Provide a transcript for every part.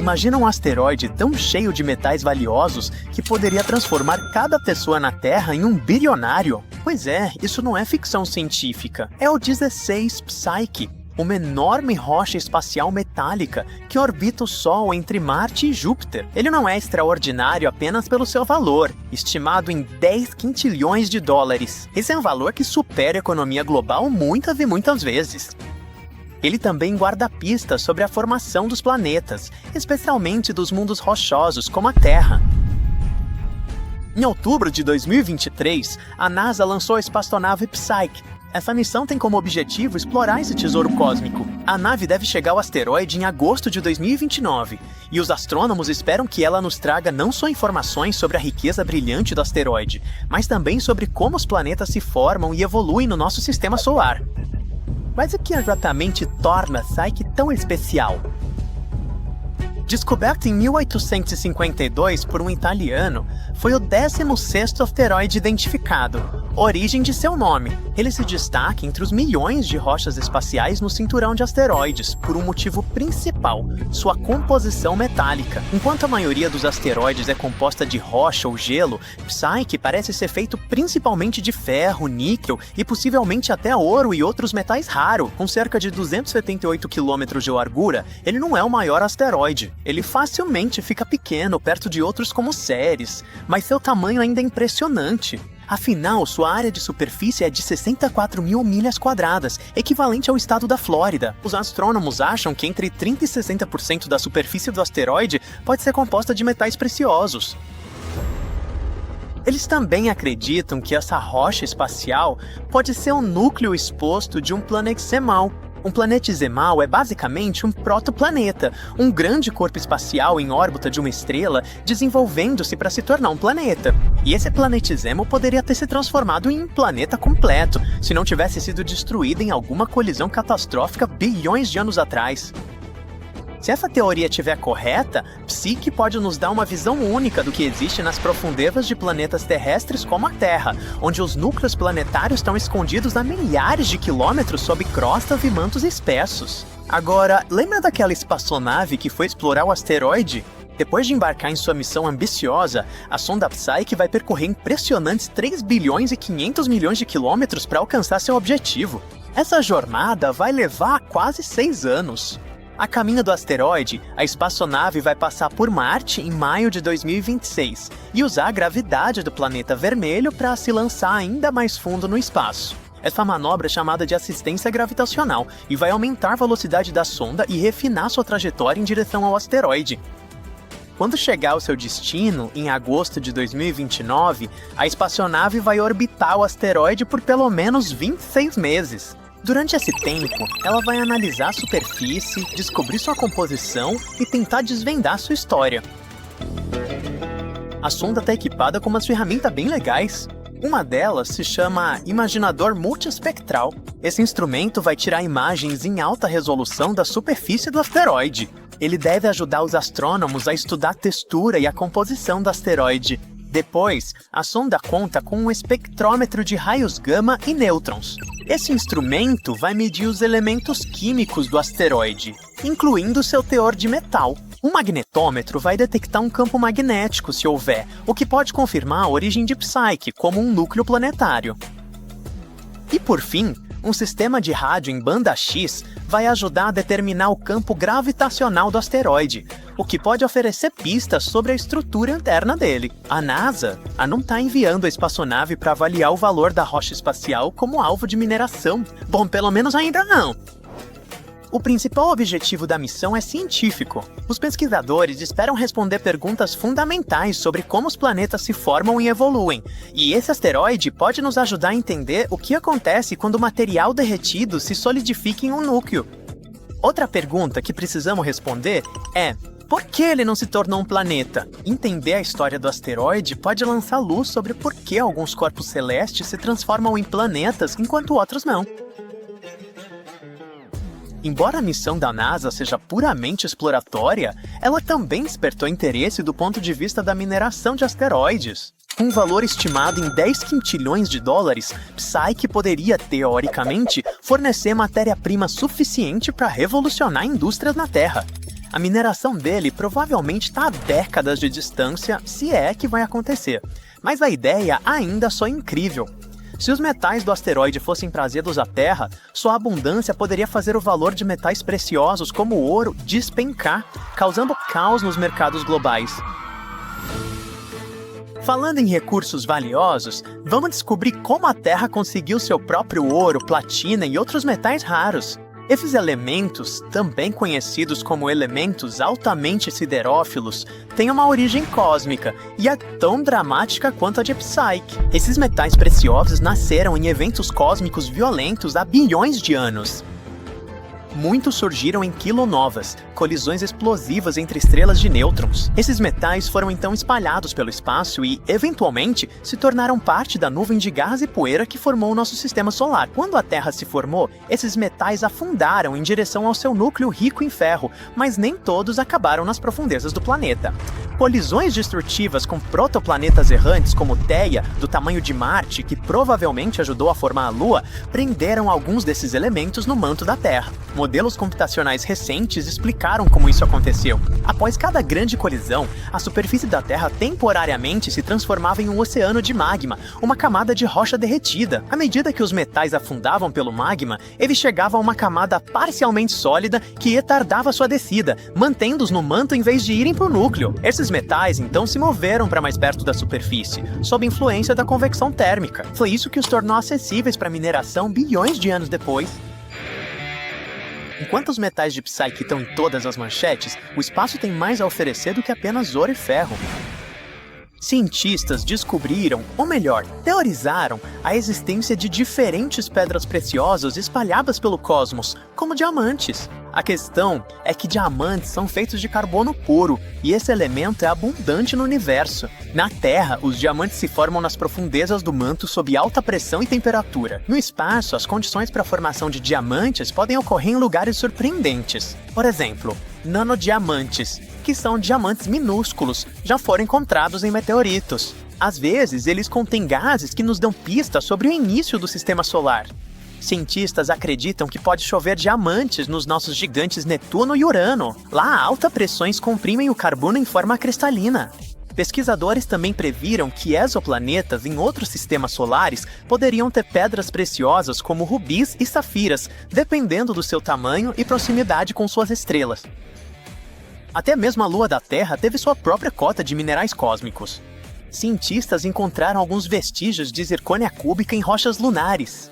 Imagina um asteroide tão cheio de metais valiosos que poderia transformar cada pessoa na Terra em um bilionário? Pois é, isso não é ficção científica. É o 16 Psyche, uma enorme rocha espacial metálica que orbita o Sol entre Marte e Júpiter. Ele não é extraordinário apenas pelo seu valor, estimado em 10 quintilhões de dólares. Esse é um valor que supera a economia global muitas e muitas vezes. Ele também guarda pistas sobre a formação dos planetas, especialmente dos mundos rochosos como a Terra. Em outubro de 2023, a NASA lançou a espaçonave Psyche. Essa missão tem como objetivo explorar esse tesouro cósmico. A nave deve chegar ao asteroide em agosto de 2029, e os astrônomos esperam que ela nos traga não só informações sobre a riqueza brilhante do asteroide, mas também sobre como os planetas se formam e evoluem no nosso sistema solar. Mas o que exatamente torna Psyche tão especial? Descoberto em 1852 por um italiano, foi o 16º asteroide identificado, origem de seu nome. Ele se destaca entre os milhões de rochas espaciais no cinturão de asteroides, por um motivo principal, sua composição metálica. Enquanto a maioria dos asteroides é composta de rocha ou gelo, Psyche parece ser feito principalmente de ferro, níquel e possivelmente até ouro e outros metais raros. Com cerca de 278 km de largura, ele não é o maior asteroide. Ele facilmente fica pequeno perto de outros como Ceres, mas seu tamanho ainda é impressionante. Afinal, sua área de superfície é de 64 mil milhas quadradas, equivalente ao estado da Flórida. Os astrônomos acham que entre 30% e 60% da superfície do asteroide pode ser composta de metais preciosos. Eles também acreditam que essa rocha espacial pode ser o núcleo exposto de um planexemal. Um planetesimal é basicamente um protoplaneta, um grande corpo espacial em órbita de uma estrela desenvolvendo-se para se tornar um planeta. E esse planetesimo poderia ter se transformado em um planeta completo, se não tivesse sido destruído em alguma colisão catastrófica bilhões de anos atrás. Se essa teoria estiver correta, Psyche pode nos dar uma visão única do que existe nas profundezas de planetas terrestres como a Terra, onde os núcleos planetários estão escondidos a milhares de quilômetros sob crostas e mantos espessos. Agora, lembra daquela espaçonave que foi explorar o asteroide? Depois de embarcar em sua missão ambiciosa, a sonda Psyche vai percorrer impressionantes 3 bilhões e 500 milhões de quilômetros para alcançar seu objetivo. Essa jornada vai levar quase 6 anos. A caminho do asteroide, a espaçonave vai passar por Marte em maio de 2026 e usar a gravidade do planeta vermelho para se lançar ainda mais fundo no espaço. Essa manobra é chamada de assistência gravitacional e vai aumentar a velocidade da sonda e refinar sua trajetória em direção ao asteroide. Quando chegar ao seu destino, em agosto de 2029, a espaçonave vai orbitar o asteroide por pelo menos 26 meses. Durante esse tempo, ela vai analisar a superfície, descobrir sua composição e tentar desvendar sua história. A sonda está equipada com umas ferramentas bem legais. Uma delas se chama Imaginador Multiespectral. Esse instrumento vai tirar imagens em alta resolução da superfície do asteroide. Ele deve ajudar os astrônomos a estudar a textura e a composição do asteroide. Depois, a sonda conta com um espectrômetro de raios gama e nêutrons. Esse instrumento vai medir os elementos químicos do asteroide, incluindo seu teor de metal. Um magnetômetro vai detectar um campo magnético se houver, o que pode confirmar a origem de Psyche como um núcleo planetário. E por fim, um sistema de rádio em banda X vai ajudar a determinar o campo gravitacional do asteroide, o que pode oferecer pistas sobre a estrutura interna dele. A NASA não está enviando a espaçonave para avaliar o valor da rocha espacial como alvo de mineração. Bom, pelo menos ainda não. O principal objetivo da missão é científico. Os pesquisadores esperam responder perguntas fundamentais sobre como os planetas se formam e evoluem, e esse asteroide pode nos ajudar a entender o que acontece quando o material derretido se solidifica em um núcleo. Outra pergunta que precisamos responder é: por que ele não se tornou um planeta? Entender a história do asteroide pode lançar luz sobre por que alguns corpos celestes se transformam em planetas enquanto outros não. Embora a missão da NASA seja puramente exploratória, ela também despertou interesse do ponto de vista da mineração de asteroides. Com um valor estimado em 10 quintilhões de dólares, Psyche poderia, teoricamente, fornecer matéria-prima suficiente para revolucionar indústrias na Terra. A mineração dele provavelmente está a décadas de distância, se é que vai acontecer. Mas a ideia ainda só é incrível. Se os metais do asteroide fossem trazidos à Terra, sua abundância poderia fazer o valor de metais preciosos como o ouro despencar, causando caos nos mercados globais. Falando em recursos valiosos, vamos descobrir como a Terra conseguiu seu próprio ouro, platina e outros metais raros. Esses elementos, também conhecidos como elementos altamente siderófilos, têm uma origem cósmica e é tão dramática quanto a de Psyche. Esses metais preciosos nasceram em eventos cósmicos violentos há bilhões de anos. Muitos surgiram em quilonovas, colisões explosivas entre estrelas de nêutrons. Esses metais foram então espalhados pelo espaço e, eventualmente, se tornaram parte da nuvem de gás e poeira que formou o nosso sistema solar. Quando a Terra se formou, esses metais afundaram em direção ao seu núcleo rico em ferro, mas nem todos acabaram nas profundezas do planeta. Colisões destrutivas com protoplanetas errantes como Theia, do tamanho de Marte, que provavelmente ajudou a formar a Lua, prenderam alguns desses elementos no manto da Terra. Modelos computacionais recentes explicaram como isso aconteceu. Após cada grande colisão, a superfície da Terra temporariamente se transformava em um oceano de magma, uma camada de rocha derretida. À medida que os metais afundavam pelo magma, eles chegavam a uma camada parcialmente sólida que retardava sua descida, mantendo-os no manto em vez de irem para o núcleo. Esses metais então se moveram para mais perto da superfície, sob influência da convecção térmica. Foi isso que os tornou acessíveis para mineração bilhões de anos depois. Enquanto os metais de Psyche estão em todas as manchetes, o espaço tem mais a oferecer do que apenas ouro e ferro. Cientistas descobriram, ou melhor, teorizaram, a existência de diferentes pedras preciosas espalhadas pelo cosmos, como diamantes. A questão é que diamantes são feitos de carbono puro, e esse elemento é abundante no universo. Na Terra, os diamantes se formam nas profundezas do manto sob alta pressão e temperatura. No espaço, as condições para a formação de diamantes podem ocorrer em lugares surpreendentes. Por exemplo, nanodiamantes, que são diamantes minúsculos, já foram encontrados em meteoritos. Às vezes, eles contêm gases que nos dão pistas sobre o início do sistema solar. Cientistas acreditam que pode chover diamantes nos nossos gigantes Netuno e Urano. Lá, altas pressões comprimem o carbono em forma cristalina. Pesquisadores também previram que exoplanetas em outros sistemas solares poderiam ter pedras preciosas como rubis e safiras, dependendo do seu tamanho e proximidade com suas estrelas. Até mesmo a Lua da Terra teve sua própria cota de minerais cósmicos. Cientistas encontraram alguns vestígios de zircônia cúbica em rochas lunares.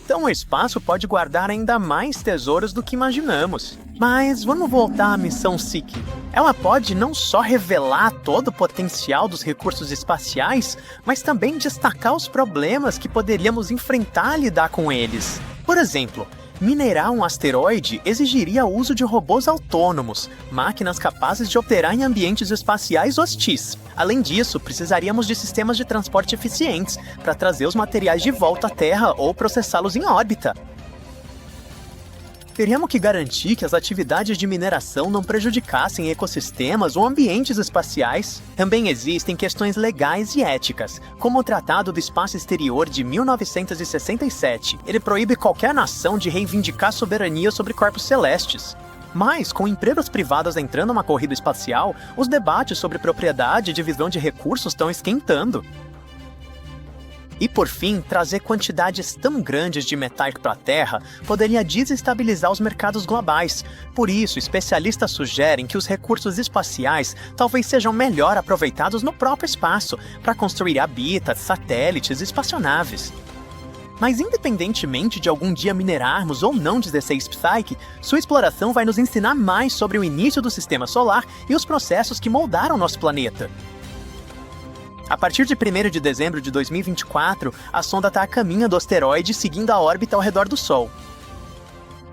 Então o espaço pode guardar ainda mais tesouros do que imaginamos. Mas vamos voltar à missão Psyche. Ela pode não só revelar todo o potencial dos recursos espaciais, mas também destacar os problemas que poderíamos enfrentar e lidar com eles. Por exemplo, minerar um asteroide exigiria o uso de robôs autônomos, máquinas capazes de operar em ambientes espaciais hostis. Além disso, precisaríamos de sistemas de transporte eficientes para trazer os materiais de volta à Terra ou processá-los em órbita. Teríamos que garantir que as atividades de mineração não prejudicassem ecossistemas ou ambientes espaciais. Também existem questões legais e éticas, como o Tratado do Espaço Exterior de 1967. Ele proíbe qualquer nação de reivindicar soberania sobre corpos celestes. Mas, com empresas privadas entrando numa corrida espacial, os debates sobre propriedade e divisão de recursos estão esquentando. E por fim, trazer quantidades tão grandes de metais para a Terra poderia desestabilizar os mercados globais. Por isso, especialistas sugerem que os recursos espaciais talvez sejam melhor aproveitados no próprio espaço, para construir habitats, satélites e espaçonaves. Mas independentemente de algum dia minerarmos ou não 16 Psyche, sua exploração vai nos ensinar mais sobre o início do Sistema Solar e os processos que moldaram nosso planeta. A partir de 1º de dezembro de 2024, a sonda está a caminho do asteroide seguindo a órbita ao redor do Sol.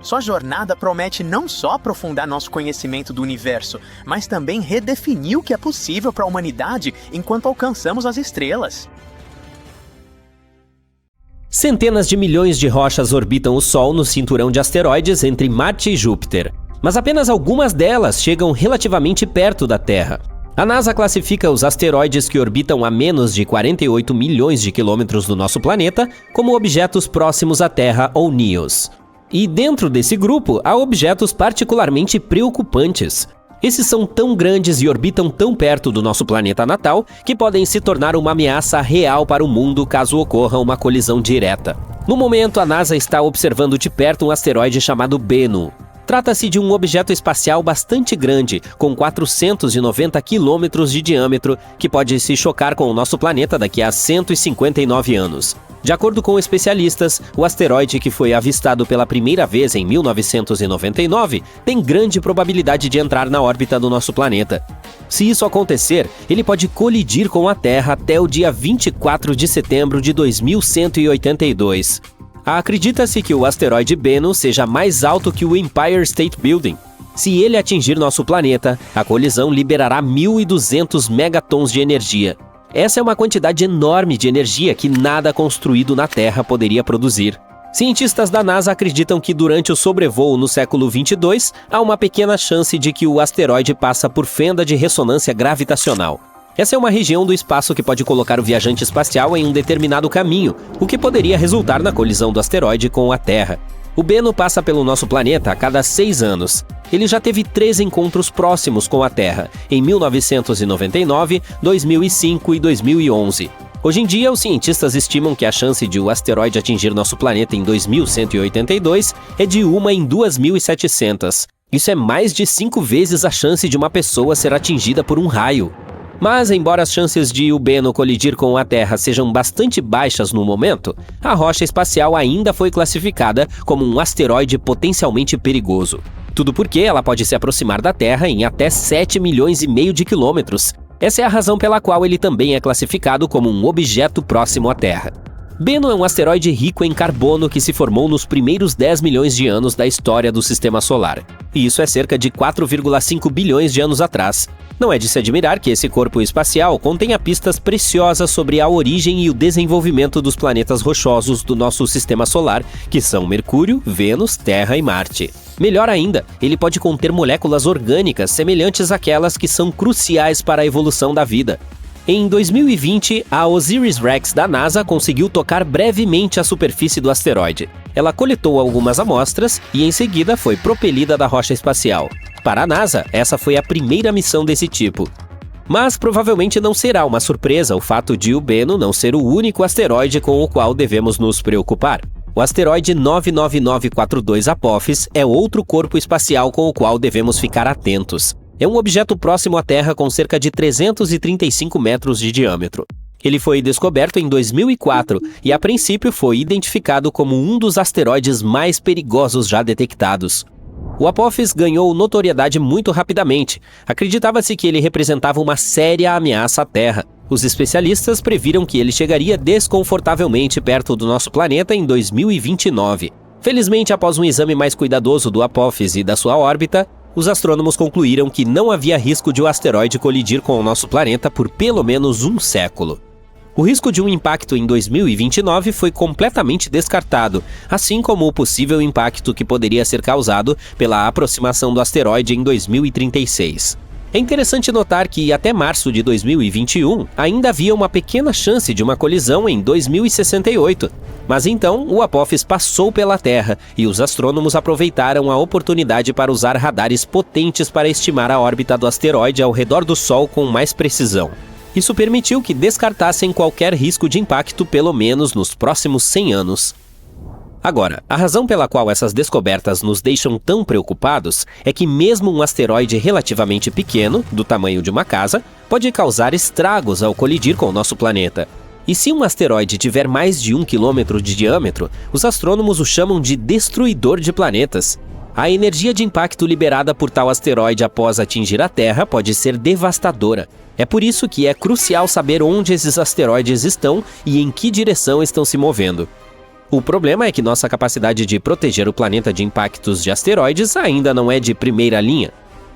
Sua jornada promete não só aprofundar nosso conhecimento do universo, mas também redefinir o que é possível para a humanidade enquanto alcançamos as estrelas. Centenas de milhões de rochas orbitam o Sol no cinturão de asteroides entre Marte e Júpiter, mas apenas algumas delas chegam relativamente perto da Terra. A NASA classifica os asteroides que orbitam a menos de 48 milhões de quilômetros do nosso planeta como objetos próximos à Terra ou NEOs. E dentro desse grupo, há objetos particularmente preocupantes. Esses são tão grandes e orbitam tão perto do nosso planeta natal que podem se tornar uma ameaça real para o mundo caso ocorra uma colisão direta. No momento, a NASA está observando de perto um asteroide chamado Bennu. Trata-se de um objeto espacial bastante grande, com 490 quilômetros de diâmetro, que pode se chocar com o nosso planeta daqui a 159 anos. De acordo com especialistas, o asteroide, que foi avistado pela primeira vez em 1999, tem grande probabilidade de entrar na órbita do nosso planeta. Se isso acontecer, ele pode colidir com a Terra até o dia 24 de setembro de 2182. Acredita-se que o asteroide Bennu seja mais alto que o Empire State Building. Se ele atingir nosso planeta, a colisão liberará 1.200 megatons de energia. Essa é uma quantidade enorme de energia que nada construído na Terra poderia produzir. Cientistas da NASA acreditam que durante o sobrevoo no século 22, há uma pequena chance de que o asteroide passa por fenda de ressonância gravitacional. Essa é uma região do espaço que pode colocar o viajante espacial em um determinado caminho, o que poderia resultar na colisão do asteroide com a Terra. O Bennu passa pelo nosso planeta a cada 6 anos. Ele já teve 3 encontros próximos com a Terra, em 1999, 2005 e 2011. Hoje em dia, os cientistas estimam que a chance de o asteroide atingir nosso planeta em 2182 é de 1 em 2.700. Isso é mais de 5 vezes a chance de uma pessoa ser atingida por um raio. Mas, embora as chances de o Bennu colidir com a Terra sejam bastante baixas no momento, a rocha espacial ainda foi classificada como um asteroide potencialmente perigoso. Tudo porque ela pode se aproximar da Terra em até 7,5 milhões de quilômetros. Essa é a razão pela qual ele também é classificado como um objeto próximo à Terra. Bennu é um asteroide rico em carbono que se formou nos primeiros 10 milhões de anos da história do Sistema Solar. E isso é cerca de 4,5 bilhões de anos atrás. Não é de se admirar que esse corpo espacial contenha pistas preciosas sobre a origem e o desenvolvimento dos planetas rochosos do nosso Sistema Solar, que são Mercúrio, Vênus, Terra e Marte. Melhor ainda, ele pode conter moléculas orgânicas semelhantes àquelas que são cruciais para a evolução da vida. Em 2020, a OSIRIS-REx da NASA conseguiu tocar brevemente a superfície do asteroide. Ela coletou algumas amostras e, em seguida, foi propelida da rocha espacial. Para a NASA, essa foi a primeira missão desse tipo. Mas provavelmente não será uma surpresa o fato de o Bennu não ser o único asteroide com o qual devemos nos preocupar. O asteroide 99942 Apophis é outro corpo espacial com o qual devemos ficar atentos. É um objeto próximo à Terra com cerca de 335 metros de diâmetro. Ele foi descoberto em 2004 e, a princípio, foi identificado como um dos asteroides mais perigosos já detectados. O Apophis ganhou notoriedade muito rapidamente. Acreditava-se que ele representava uma séria ameaça à Terra. Os especialistas previram que ele chegaria desconfortavelmente perto do nosso planeta em 2029. Felizmente, após um exame mais cuidadoso do Apophis e da sua órbita, os astrônomos concluíram que não havia risco de o asteroide colidir com o nosso planeta por pelo menos um século. O risco de um impacto em 2029 foi completamente descartado, assim como o possível impacto que poderia ser causado pela aproximação do asteroide em 2036. É interessante notar que até março de 2021 ainda havia uma pequena chance de uma colisão em 2068, mas então o Apophis passou pela Terra e os astrônomos aproveitaram a oportunidade para usar radares potentes para estimar a órbita do asteroide ao redor do Sol com mais precisão. Isso permitiu que descartassem qualquer risco de impacto pelo menos nos próximos 100 anos. Agora, a razão pela qual essas descobertas nos deixam tão preocupados é que mesmo um asteroide relativamente pequeno, do tamanho de uma casa, pode causar estragos ao colidir com o nosso planeta. E se um asteroide tiver mais de 1 quilômetro de diâmetro, os astrônomos o chamam de destruidor de planetas. A energia de impacto liberada por tal asteroide após atingir a Terra pode ser devastadora. É por isso que é crucial saber onde esses asteroides estão e em que direção estão se movendo. O problema é que nossa capacidade de proteger o planeta de impactos de asteroides ainda não é de primeira linha.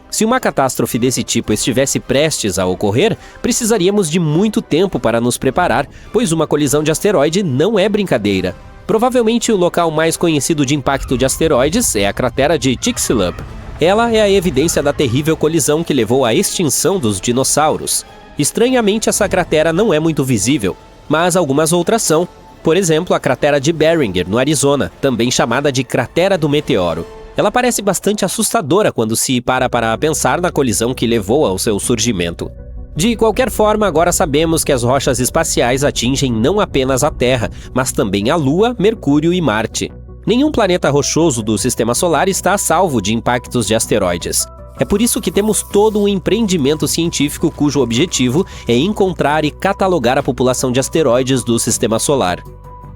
Se uma catástrofe desse tipo estivesse prestes a ocorrer, precisaríamos de muito tempo para nos preparar, pois uma colisão de asteroide não é brincadeira. Provavelmente o local mais conhecido de impacto de asteroides é a cratera de Chicxulub. Ela é a evidência da terrível colisão que levou à extinção dos dinossauros. Estranhamente, essa cratera não é muito visível, mas algumas outras são. Por exemplo, a cratera de Barringer, no Arizona, também chamada de Cratera do Meteoro. Ela parece bastante assustadora quando se para pensar na colisão que levou ao seu surgimento. De qualquer forma, agora sabemos que as rochas espaciais atingem não apenas a Terra, mas também a Lua, Mercúrio e Marte. Nenhum planeta rochoso do Sistema Solar está a salvo de impactos de asteroides. É por isso que temos todo um empreendimento científico cujo objetivo é encontrar e catalogar a população de asteroides do Sistema Solar.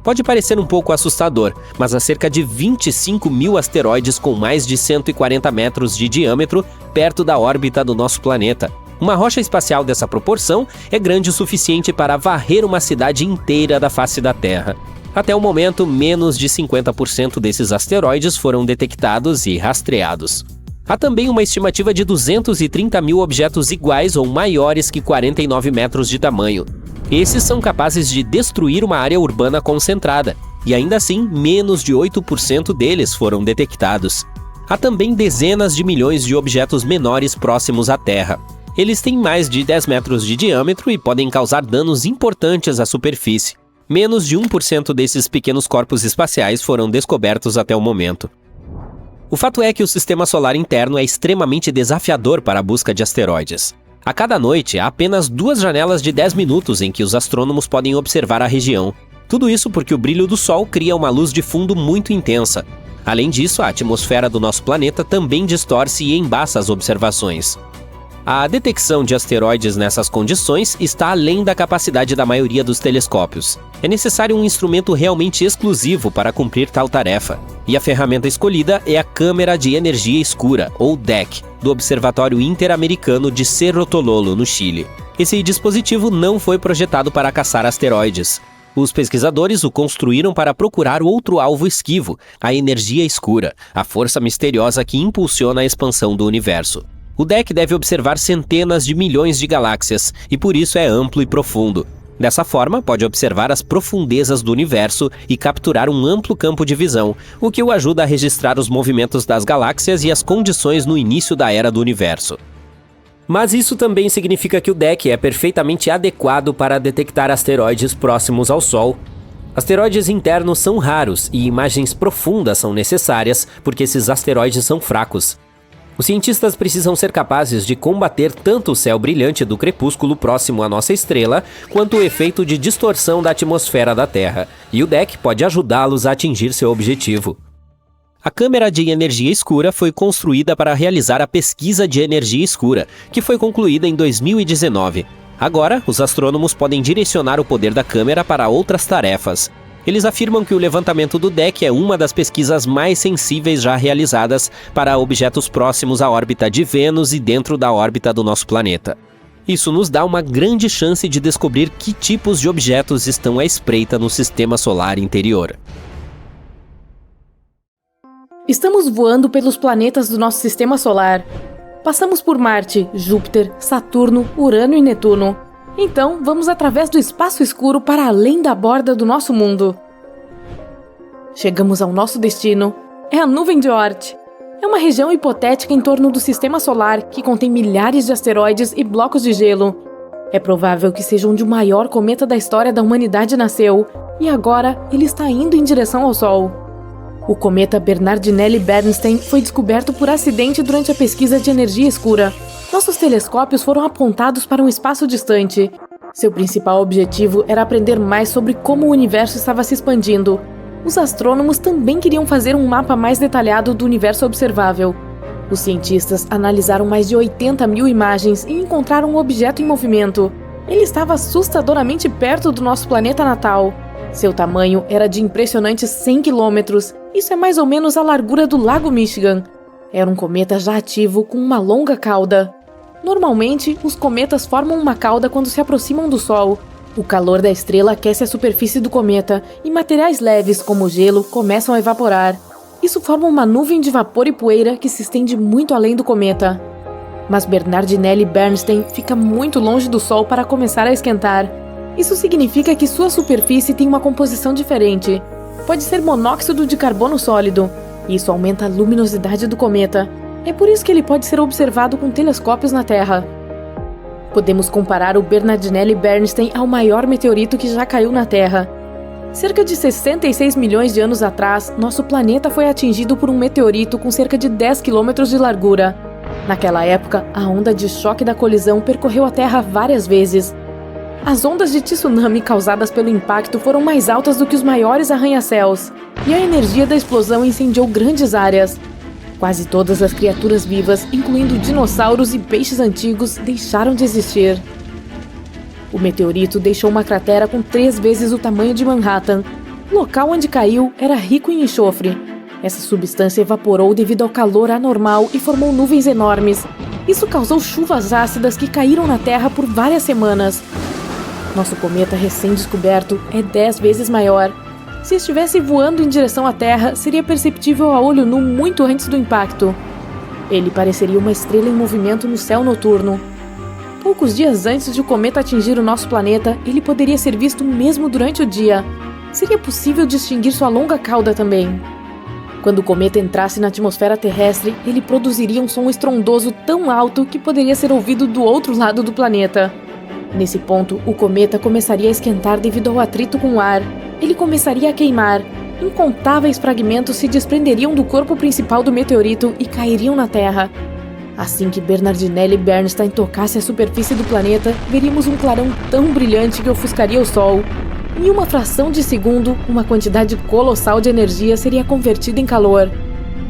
Pode parecer um pouco assustador, mas há cerca de 25 mil asteroides com mais de 140 metros de diâmetro perto da órbita do nosso planeta. Uma rocha espacial dessa proporção é grande o suficiente para varrer uma cidade inteira da face da Terra. Até o momento, menos de 50% desses asteroides foram detectados e rastreados. Há também uma estimativa de 230 mil objetos iguais ou maiores que 49 metros de tamanho. Esses são capazes de destruir uma área urbana concentrada, e ainda assim, menos de 8% deles foram detectados. Há também dezenas de milhões de objetos menores próximos à Terra. Eles têm mais de 10 metros de diâmetro e podem causar danos importantes à superfície. Menos de 1% desses pequenos corpos espaciais foram descobertos até o momento. O fato é que o sistema solar interno é extremamente desafiador para a busca de asteroides. A cada noite, há apenas 2 janelas de 10 minutos em que os astrônomos podem observar a região. Tudo isso porque o brilho do Sol cria uma luz de fundo muito intensa. Além disso, a atmosfera do nosso planeta também distorce e embaça as observações. A detecção de asteroides nessas condições está além da capacidade da maioria dos telescópios. É necessário um instrumento realmente exclusivo para cumprir tal tarefa. E a ferramenta escolhida é a Câmera de Energia Escura, ou DEC, do Observatório Interamericano de Cerro Tololo, no Chile. Esse dispositivo não foi projetado para caçar asteroides. Os pesquisadores o construíram para procurar outro alvo esquivo, a energia escura, a força misteriosa que impulsiona a expansão do universo. O DEC deve observar centenas de milhões de galáxias e por isso é amplo e profundo. Dessa forma, pode observar as profundezas do universo e capturar um amplo campo de visão, o que o ajuda a registrar os movimentos das galáxias e as condições no início da era do universo. Mas isso também significa que o DEC é perfeitamente adequado para detectar asteroides próximos ao Sol. Asteroides internos são raros e imagens profundas são necessárias porque esses asteroides são fracos. Os cientistas precisam ser capazes de combater tanto o céu brilhante do crepúsculo próximo à nossa estrela, quanto o efeito de distorção da atmosfera da Terra, e o DEC pode ajudá-los a atingir seu objetivo. A Câmera de Energia Escura foi construída para realizar a pesquisa de energia escura, que foi concluída em 2019. Agora, os astrônomos podem direcionar o poder da câmera para outras tarefas. Eles afirmam que o levantamento do DEC é uma das pesquisas mais sensíveis já realizadas para objetos próximos à órbita de Vênus e dentro da órbita do nosso planeta. Isso nos dá uma grande chance de descobrir que tipos de objetos estão à espreita no sistema solar interior. Estamos voando pelos planetas do nosso sistema solar. Passamos por Marte, Júpiter, Saturno, Urano e Netuno. Então, vamos através do espaço escuro para além da borda do nosso mundo. Chegamos ao nosso destino. É a nuvem de Oort. É uma região hipotética em torno do sistema solar que contém milhares de asteroides e blocos de gelo. É provável que seja onde o maior cometa da história da humanidade nasceu, e agora ele está indo em direção ao Sol. O cometa Bernardinelli-Bernstein foi descoberto por acidente durante a pesquisa de energia escura. Nossos telescópios foram apontados para um espaço distante. Seu principal objetivo era aprender mais sobre como o universo estava se expandindo. Os astrônomos também queriam fazer um mapa mais detalhado do universo observável. Os cientistas analisaram mais de 80 mil imagens e encontraram um objeto em movimento. Ele estava assustadoramente perto do nosso planeta natal. Seu tamanho era de impressionantes 100 quilômetros. Isso é mais ou menos a largura do Lago Michigan. Era um cometa já ativo com uma longa cauda. Normalmente, os cometas formam uma cauda quando se aproximam do Sol. O calor da estrela aquece a superfície do cometa e materiais leves, como o gelo, começam a evaporar. Isso forma uma nuvem de vapor e poeira que se estende muito além do cometa. Mas Bernardinelli-Bernstein fica muito longe do Sol para começar a esquentar. Isso significa que sua superfície tem uma composição diferente. Pode ser monóxido de carbono sólido. Isso aumenta a luminosidade do cometa. É por isso que ele pode ser observado com telescópios na Terra. Podemos comparar o Bernardinelli-Bernstein ao maior meteorito que já caiu na Terra. Cerca de 66 milhões de anos atrás, nosso planeta foi atingido por um meteorito com cerca de 10 quilômetros de largura. Naquela época, a onda de choque da colisão percorreu a Terra várias vezes. As ondas de tsunami causadas pelo impacto foram mais altas do que os maiores arranha-céus, e a energia da explosão incendiou grandes áreas. Quase todas as criaturas vivas, incluindo dinossauros e peixes antigos, deixaram de existir. O meteorito deixou uma cratera com 3 vezes o tamanho de Manhattan. O local onde caiu era rico em enxofre. Essa substância evaporou devido ao calor anormal e formou nuvens enormes. Isso causou chuvas ácidas que caíram na Terra por várias semanas. Nosso cometa recém-descoberto é 10 vezes maior. Se estivesse voando em direção à Terra, seria perceptível a olho nu muito antes do impacto. Ele pareceria uma estrela em movimento no céu noturno. Poucos dias antes de o cometa atingir o nosso planeta, ele poderia ser visto mesmo durante o dia. Seria possível distinguir sua longa cauda também. Quando o cometa entrasse na atmosfera terrestre, ele produziria um som estrondoso tão alto que poderia ser ouvido do outro lado do planeta. Nesse ponto, o cometa começaria a esquentar devido ao atrito com o ar. Ele começaria a queimar. Incontáveis fragmentos se desprenderiam do corpo principal do meteorito e cairiam na Terra. Assim que Bernardinelli Bernstein tocasse a superfície do planeta, veríamos um clarão tão brilhante que ofuscaria o Sol. Em uma fração de segundo, uma quantidade colossal de energia seria convertida em calor.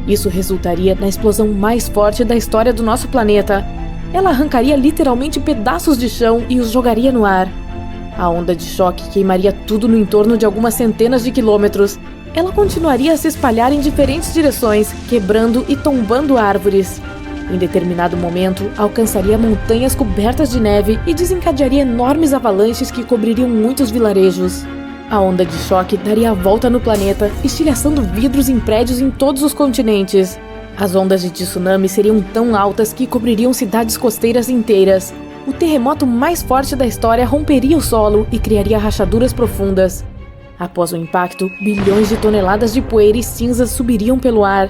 Isso resultaria na explosão mais forte da história do nosso planeta. Ela arrancaria literalmente pedaços de chão e os jogaria no ar. A onda de choque queimaria tudo no entorno de algumas centenas de quilômetros. Ela continuaria a se espalhar em diferentes direções, quebrando e tombando árvores. Em determinado momento, alcançaria montanhas cobertas de neve e desencadearia enormes avalanches que cobririam muitos vilarejos. A onda de choque daria a volta no planeta, estilhaçando vidros em prédios em todos os continentes. As ondas de tsunami seriam tão altas que cobririam cidades costeiras inteiras. O terremoto mais forte da história romperia o solo e criaria rachaduras profundas. Após o impacto, bilhões de toneladas de poeira e cinzas subiriam pelo ar.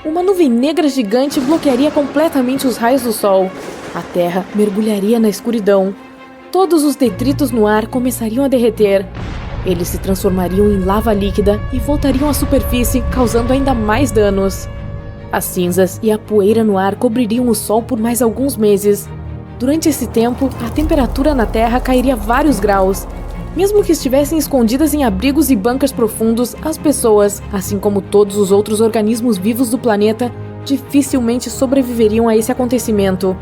Uma nuvem negra gigante bloquearia completamente os raios do Sol. A Terra mergulharia na escuridão. Todos os detritos no ar começariam a derreter. Eles se transformariam em lava líquida e voltariam à superfície, causando ainda mais danos. As cinzas e a poeira no ar cobririam o Sol por mais alguns meses. Durante esse tempo, a temperatura na Terra cairia vários graus. Mesmo que estivessem escondidas em abrigos e bunkers profundos, as pessoas, assim como todos os outros organismos vivos do planeta, dificilmente sobreviveriam a esse acontecimento.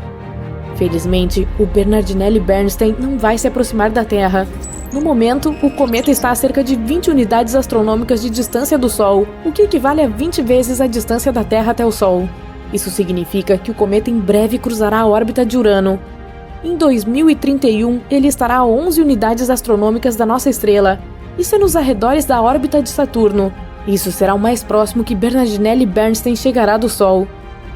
Felizmente, o Bernardinelli Bernstein não vai se aproximar da Terra. No momento, o cometa está a cerca de 20 unidades astronômicas de distância do Sol, o que equivale a 20 vezes a distância da Terra até o Sol. Isso significa que o cometa em breve cruzará a órbita de Urano. Em 2031, ele estará a 11 unidades astronômicas da nossa estrela. Isso é nos arredores da órbita de Saturno. Isso será o mais próximo que Bernardinelli Bernstein chegará do Sol.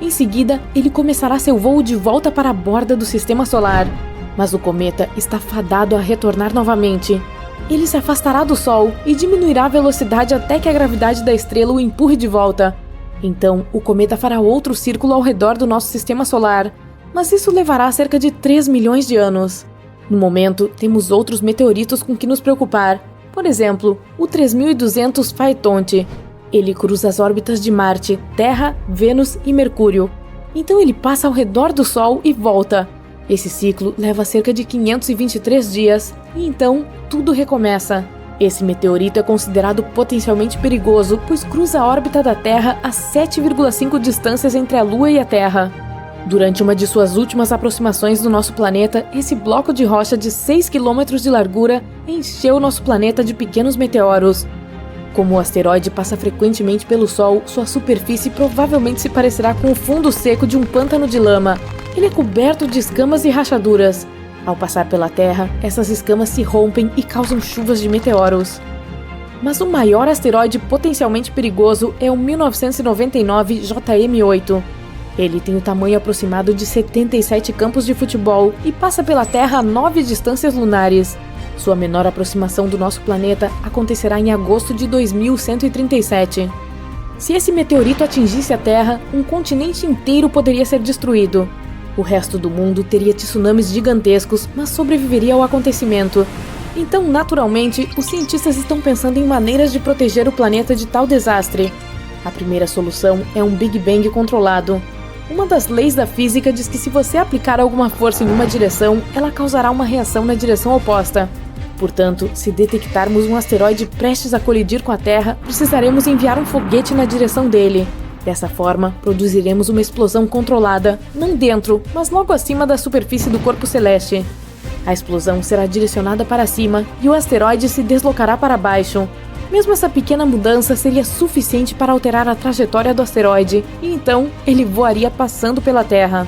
Em seguida, ele começará seu voo de volta para a borda do Sistema Solar. Mas o cometa está fadado a retornar novamente. Ele se afastará do Sol e diminuirá a velocidade até que a gravidade da estrela o empurre de volta. Então, o cometa fará outro círculo ao redor do nosso Sistema Solar. Mas isso levará cerca de 3 milhões de anos. No momento, temos outros meteoritos com que nos preocupar. Por exemplo, o 3200 Phaethonte. Ele cruza as órbitas de Marte, Terra, Vênus e Mercúrio. Então ele passa ao redor do Sol e volta. Esse ciclo leva cerca de 523 dias, e então tudo recomeça. Esse meteorito é considerado potencialmente perigoso, pois cruza a órbita da Terra a 7,5 distâncias entre a Lua e a Terra. Durante uma de suas últimas aproximações do nosso planeta, esse bloco de rocha de 6 km de largura encheu nosso planeta de pequenos meteoros. Como o asteroide passa frequentemente pelo Sol, sua superfície provavelmente se parecerá com o fundo seco de um pântano de lama. Ele é coberto de escamas e rachaduras. Ao passar pela Terra, essas escamas se rompem e causam chuvas de meteoros. Mas o maior asteroide potencialmente perigoso é o 1999 JM8. Ele tem o tamanho aproximado de 77 campos de futebol e passa pela Terra a 9 distâncias lunares. Sua menor aproximação do nosso planeta acontecerá em agosto de 2137. Se esse meteorito atingisse a Terra, um continente inteiro poderia ser destruído. O resto do mundo teria tsunamis gigantescos, mas sobreviveria ao acontecimento. Então, naturalmente, os cientistas estão pensando em maneiras de proteger o planeta de tal desastre. A primeira solução é um Big Bang controlado. Uma das leis da física diz que se você aplicar alguma força em uma direção, ela causará uma reação na direção oposta. Portanto, se detectarmos um asteroide prestes a colidir com a Terra, precisaremos enviar um foguete na direção dele. Dessa forma, produziremos uma explosão controlada, não dentro, mas logo acima da superfície do corpo celeste. A explosão será direcionada para cima e o asteroide se deslocará para baixo. Mesmo essa pequena mudança seria suficiente para alterar a trajetória do asteroide, e então ele voaria passando pela Terra.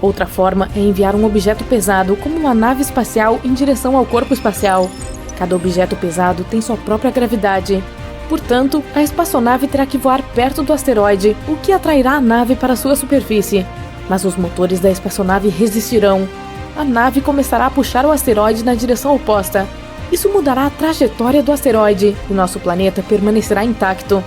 Outra forma é enviar um objeto pesado, como uma nave espacial, em direção ao corpo espacial. Cada objeto pesado tem sua própria gravidade. Portanto, a espaçonave terá que voar perto do asteroide, o que atrairá a nave para sua superfície. Mas os motores da espaçonave resistirão. A nave começará a puxar o asteroide na direção oposta. Isso mudará a trajetória do asteroide e nosso planeta permanecerá intacto.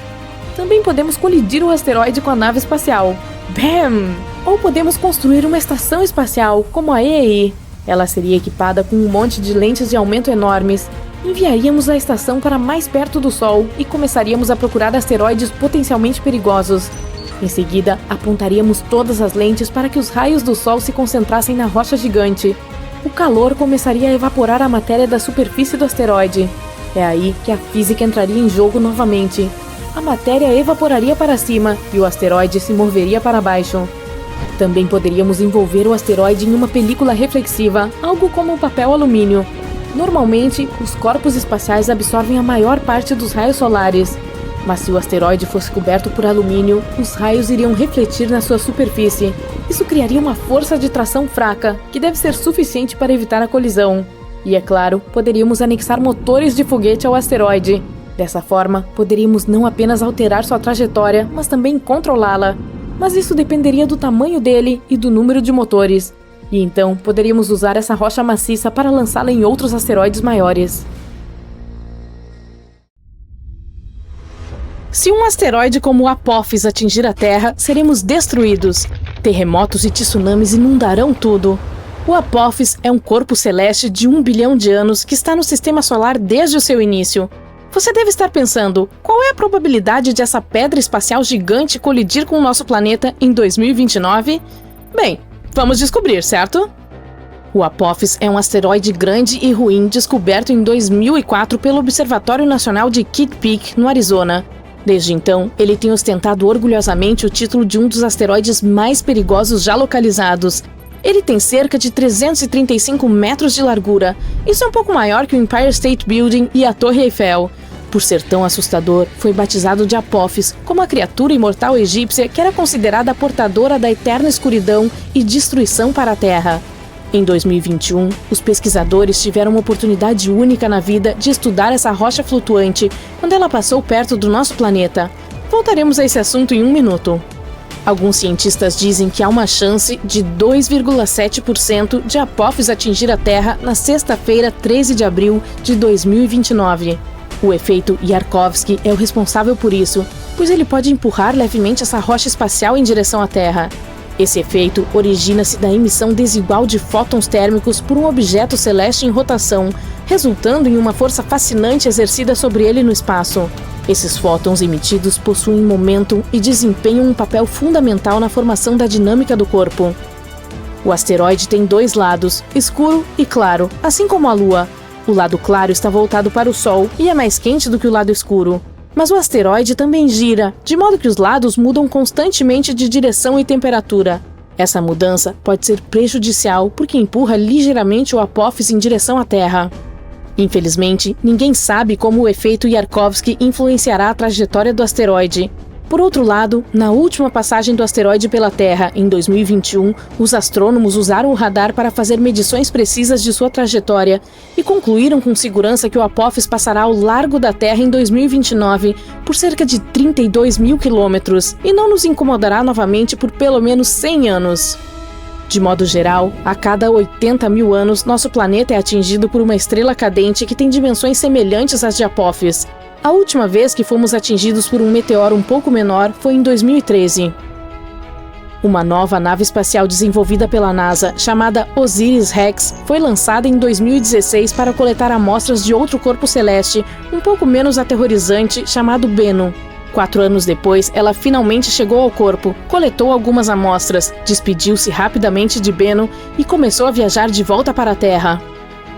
Também podemos colidir o asteroide com a nave espacial. BAM! Ou podemos construir uma estação espacial, como a EEI. Ela seria equipada com um monte de lentes de aumento enormes. Enviaríamos a estação para mais perto do Sol e começaríamos a procurar asteroides potencialmente perigosos. Em seguida, apontaríamos todas as lentes para que os raios do Sol se concentrassem na rocha gigante. O calor começaria a evaporar a matéria da superfície do asteroide. É aí que a física entraria em jogo novamente. A matéria evaporaria para cima e o asteroide se moveria para baixo. Também poderíamos envolver o asteroide em uma película reflexiva, algo como um papel alumínio. Normalmente, os corpos espaciais absorvem a maior parte dos raios solares. Mas se o asteroide fosse coberto por alumínio, os raios iriam refletir na sua superfície. Isso criaria uma força de tração fraca, que deve ser suficiente para evitar a colisão. E, é claro, poderíamos anexar motores de foguete ao asteroide. Dessa forma, poderíamos não apenas alterar sua trajetória, mas também controlá-la. Mas isso dependeria do tamanho dele e do número de motores. E então, poderíamos usar essa rocha maciça para lançá-la em outros asteroides maiores. Se um asteroide como o Apophis atingir a Terra, seremos destruídos. Terremotos e tsunamis inundarão tudo. O Apophis é um corpo celeste de 1 bilhão de anos que está no Sistema Solar desde o seu início. Você deve estar pensando, qual é a probabilidade de essa pedra espacial gigante colidir com o nosso planeta em 2029? Bem, vamos descobrir, certo? O Apophis é um asteroide grande e ruim descoberto em 2004 pelo Observatório Nacional de Kitt Peak, no Arizona. Desde então, ele tem ostentado orgulhosamente o título de um dos asteroides mais perigosos já localizados. Ele tem cerca de 335 metros de largura. Isso é um pouco maior que o Empire State Building e a Torre Eiffel. Por ser tão assustador, foi batizado de Apophis, como a criatura imortal egípcia que era considerada a portadora da eterna escuridão e destruição para a Terra. Em 2021, os pesquisadores tiveram uma oportunidade única na vida de estudar essa rocha flutuante quando ela passou perto do nosso planeta. Voltaremos a esse assunto em um minuto. Alguns cientistas dizem que há uma chance de 2,7% de Apophis atingir a Terra na sexta-feira, 13 de abril de 2029. O efeito Yarkovsky é o responsável por isso, pois ele pode empurrar levemente essa rocha espacial em direção à Terra. Esse efeito origina-se da emissão desigual de fótons térmicos por um objeto celeste em rotação, resultando em uma força fascinante exercida sobre ele no espaço. Esses fótons emitidos possuem momento e desempenham um papel fundamental na formação da dinâmica do corpo. O asteroide tem dois lados, escuro e claro, assim como a Lua. O lado claro está voltado para o Sol e é mais quente do que o lado escuro. Mas o asteroide também gira, de modo que os lados mudam constantemente de direção e temperatura. Essa mudança pode ser prejudicial porque empurra ligeiramente o Apophis em direção à Terra. Infelizmente, ninguém sabe como o efeito Yarkovsky influenciará a trajetória do asteroide. Por outro lado, na última passagem do asteroide pela Terra, em 2021, os astrônomos usaram o radar para fazer medições precisas de sua trajetória e concluíram com segurança que o Apophis passará ao largo da Terra em 2029 por cerca de 32 mil quilômetros e não nos incomodará novamente por pelo menos 100 anos. De modo geral, a cada 80 mil anos, nosso planeta é atingido por uma estrela cadente que tem dimensões semelhantes às de Apophis. A última vez que fomos atingidos por um meteoro um pouco menor foi em 2013. Uma nova nave espacial desenvolvida pela NASA, chamada OSIRIS-REx, foi lançada em 2016 para coletar amostras de outro corpo celeste, um pouco menos aterrorizante, chamado Bennu. 4 anos depois, ela finalmente chegou ao corpo, coletou algumas amostras, despediu-se rapidamente de Bennu e começou a viajar de volta para a Terra.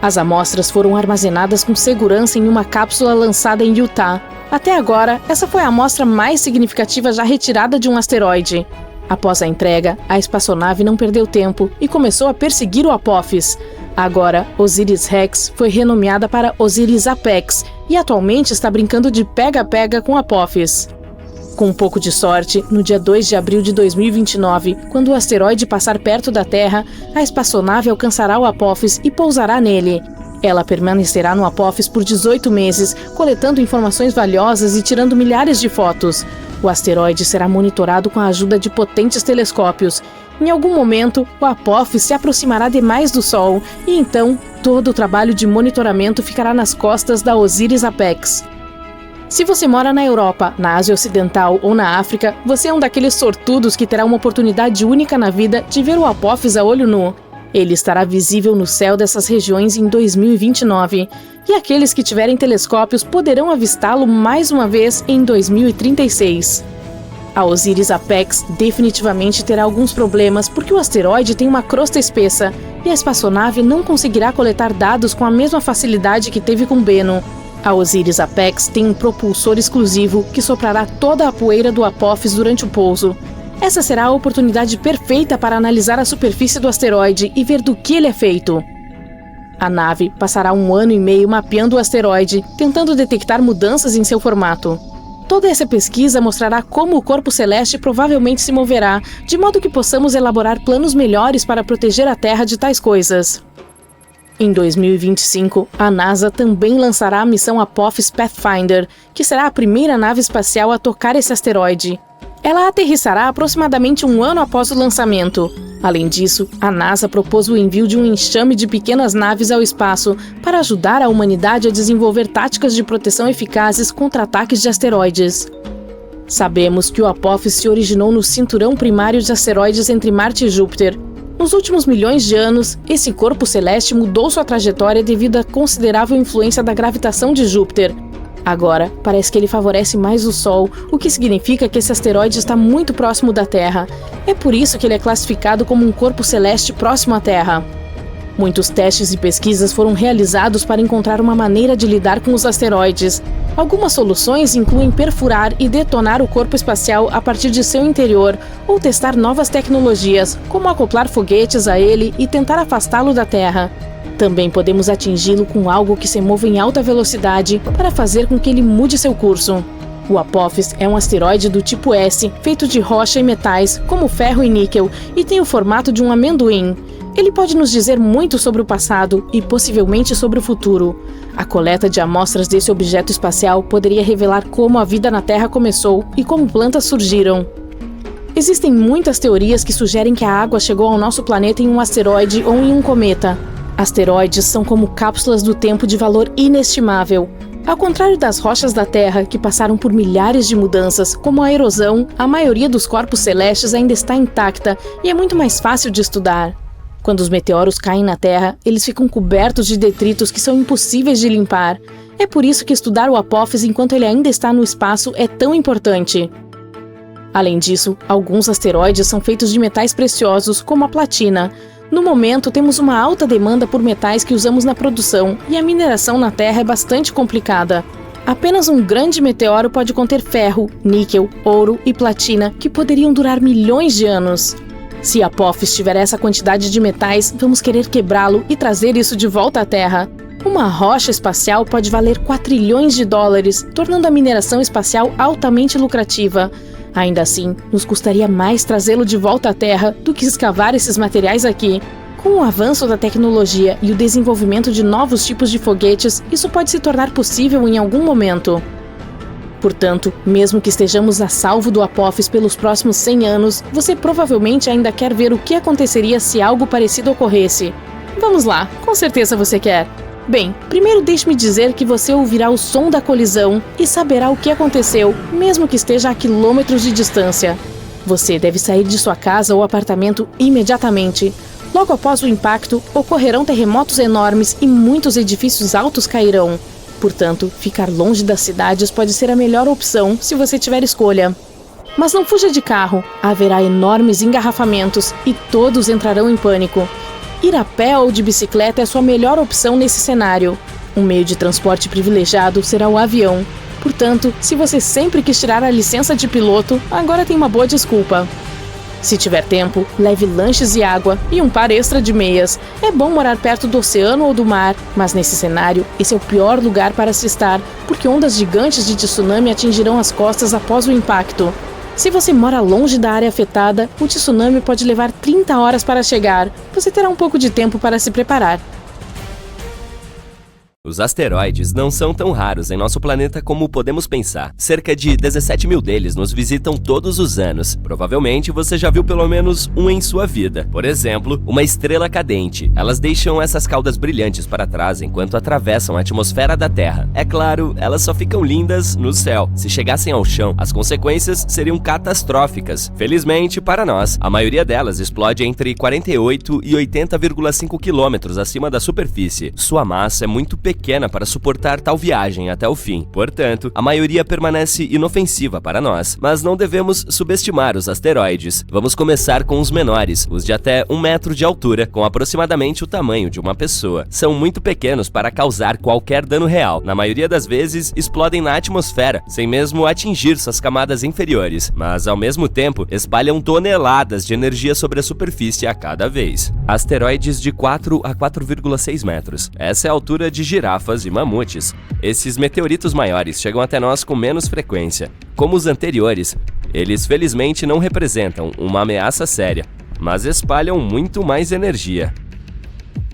As amostras foram armazenadas com segurança em uma cápsula lançada em Utah. Até agora, essa foi a amostra mais significativa já retirada de um asteroide. Após a entrega, a espaçonave não perdeu tempo e começou a perseguir o Apophis. Agora, OSIRIS-REx foi renomeada para OSIRIS-APEX e atualmente está brincando de pega-pega com Apophis. Com um pouco de sorte, no dia 2 de abril de 2029, quando o asteroide passar perto da Terra, a espaçonave alcançará o Apophis e pousará nele. Ela permanecerá no Apophis por 18 meses, coletando informações valiosas e tirando milhares de fotos. O asteroide será monitorado com a ajuda de potentes telescópios. Em algum momento, o Apophis se aproximará demais do Sol e então todo o trabalho de monitoramento ficará nas costas da OSIRIS-APEX. Se você mora na Europa, na Ásia Ocidental ou na África, você é um daqueles sortudos que terá uma oportunidade única na vida de ver o Apophis a olho nu. Ele estará visível no céu dessas regiões em 2029, e aqueles que tiverem telescópios poderão avistá-lo mais uma vez em 2036. A OSIRIS-APEX definitivamente terá alguns problemas porque o asteroide tem uma crosta espessa e a espaçonave não conseguirá coletar dados com a mesma facilidade que teve com Bennu. A OSIRIS-APEX tem um propulsor exclusivo que soprará toda a poeira do Apophis durante o pouso. Essa será a oportunidade perfeita para analisar a superfície do asteroide e ver do que ele é feito. A nave passará 1 ano e meio mapeando o asteroide, tentando detectar mudanças em seu formato. Toda essa pesquisa mostrará como o corpo celeste provavelmente se moverá, de modo que possamos elaborar planos melhores para proteger a Terra de tais coisas. Em 2025, a NASA também lançará a missão Apophis Pathfinder, que será a primeira nave espacial a tocar esse asteroide. Ela aterrissará aproximadamente 1 ano após o lançamento. Além disso, a NASA propôs o envio de um enxame de pequenas naves ao espaço para ajudar a humanidade a desenvolver táticas de proteção eficazes contra ataques de asteroides. Sabemos que o Apophis se originou no cinturão primário de asteroides entre Marte e Júpiter. Nos últimos milhões de anos, esse corpo celeste mudou sua trajetória devido à considerável influência da gravitação de Júpiter. Agora, parece que ele favorece mais o Sol, o que significa que esse asteroide está muito próximo da Terra. É por isso que ele é classificado como um corpo celeste próximo à Terra. Muitos testes e pesquisas foram realizados para encontrar uma maneira de lidar com os asteroides. Algumas soluções incluem perfurar e detonar o corpo espacial a partir de seu interior, ou testar novas tecnologias, como acoplar foguetes a ele e tentar afastá-lo da Terra. Também podemos atingi-lo com algo que se mova em alta velocidade para fazer com que ele mude seu curso. O Apophis é um asteroide do tipo S, feito de rocha e metais, como ferro e níquel, e tem o formato de um amendoim. Ele pode nos dizer muito sobre o passado e possivelmente sobre o futuro. A coleta de amostras desse objeto espacial poderia revelar como a vida na Terra começou e como plantas surgiram. Existem muitas teorias que sugerem que a água chegou ao nosso planeta em um asteroide ou em um cometa. Asteroides são como cápsulas do tempo de valor inestimável. Ao contrário das rochas da Terra, que passaram por milhares de mudanças, como a erosão, a maioria dos corpos celestes ainda está intacta e é muito mais fácil de estudar. Quando os meteoros caem na Terra, eles ficam cobertos de detritos que são impossíveis de limpar. É por isso que estudar o Apophis enquanto ele ainda está no espaço é tão importante. Além disso, alguns asteroides são feitos de metais preciosos, como a platina. No momento, temos uma alta demanda por metais que usamos na produção, e a mineração na Terra é bastante complicada. Apenas um grande meteoro pode conter ferro, níquel, ouro e platina, que poderiam durar milhões de anos. Se Apophis tiver essa quantidade de metais, vamos querer quebrá-lo e trazer isso de volta à Terra. Uma rocha espacial pode valer $4 trilhões, tornando a mineração espacial altamente lucrativa. Ainda assim, nos custaria mais trazê-lo de volta à Terra do que escavar esses materiais aqui. Com o avanço da tecnologia e o desenvolvimento de novos tipos de foguetes, isso pode se tornar possível em algum momento. Portanto, mesmo que estejamos a salvo do Apophis pelos próximos 100 anos, você provavelmente ainda quer ver o que aconteceria se algo parecido ocorresse. Vamos lá, com certeza você quer. Bem, primeiro deixe-me dizer que você ouvirá o som da colisão e saberá o que aconteceu, mesmo que esteja a quilômetros de distância. Você deve sair de sua casa ou apartamento imediatamente. Logo após o impacto, ocorrerão terremotos enormes e muitos edifícios altos cairão. Portanto, ficar longe das cidades pode ser a melhor opção se você tiver escolha. Mas não fuja de carro, haverá enormes engarrafamentos e todos entrarão em pânico. Ir a pé ou de bicicleta é sua melhor opção nesse cenário. Um meio de transporte privilegiado será o avião. Portanto, se você sempre quis tirar a licença de piloto, agora tem uma boa desculpa. Se tiver tempo, leve lanches e água e um par extra de meias. É bom morar perto do oceano ou do mar, mas nesse cenário, esse é o pior lugar para se estar, porque ondas gigantes de tsunami atingirão as costas após o impacto. Se você mora longe da área afetada, o tsunami pode levar 30 horas para chegar. Você terá um pouco de tempo para se preparar. Os asteroides não são tão raros em nosso planeta como podemos pensar. Cerca de 17 mil deles nos visitam todos os anos. Provavelmente você já viu pelo menos um em sua vida. Por exemplo, uma estrela cadente. Elas deixam essas caudas brilhantes para trás enquanto atravessam a atmosfera da Terra. É claro, elas só ficam lindas no céu. Se chegassem ao chão, as consequências seriam catastróficas. Felizmente, para nós, a maioria delas explode entre 48 e 80,5 quilômetros acima da superfície. Sua massa é muito pequena para suportar tal viagem até o fim. Portanto, a maioria permanece inofensiva para nós, mas não devemos subestimar os asteroides. Vamos começar com os menores, os de até 1 metro de altura, com aproximadamente o tamanho de uma pessoa. São muito pequenos para causar qualquer dano real. Na maioria das vezes, explodem na atmosfera, sem mesmo atingir suas camadas inferiores, mas ao mesmo tempo, espalham toneladas de energia sobre a superfície a cada vez. Asteroides de 4 a 4,6 metros. Essa é a altura de girafas e mamutes. Esses meteoritos maiores chegam até nós com menos frequência. Como os anteriores, eles felizmente não representam uma ameaça séria, mas espalham muito mais energia.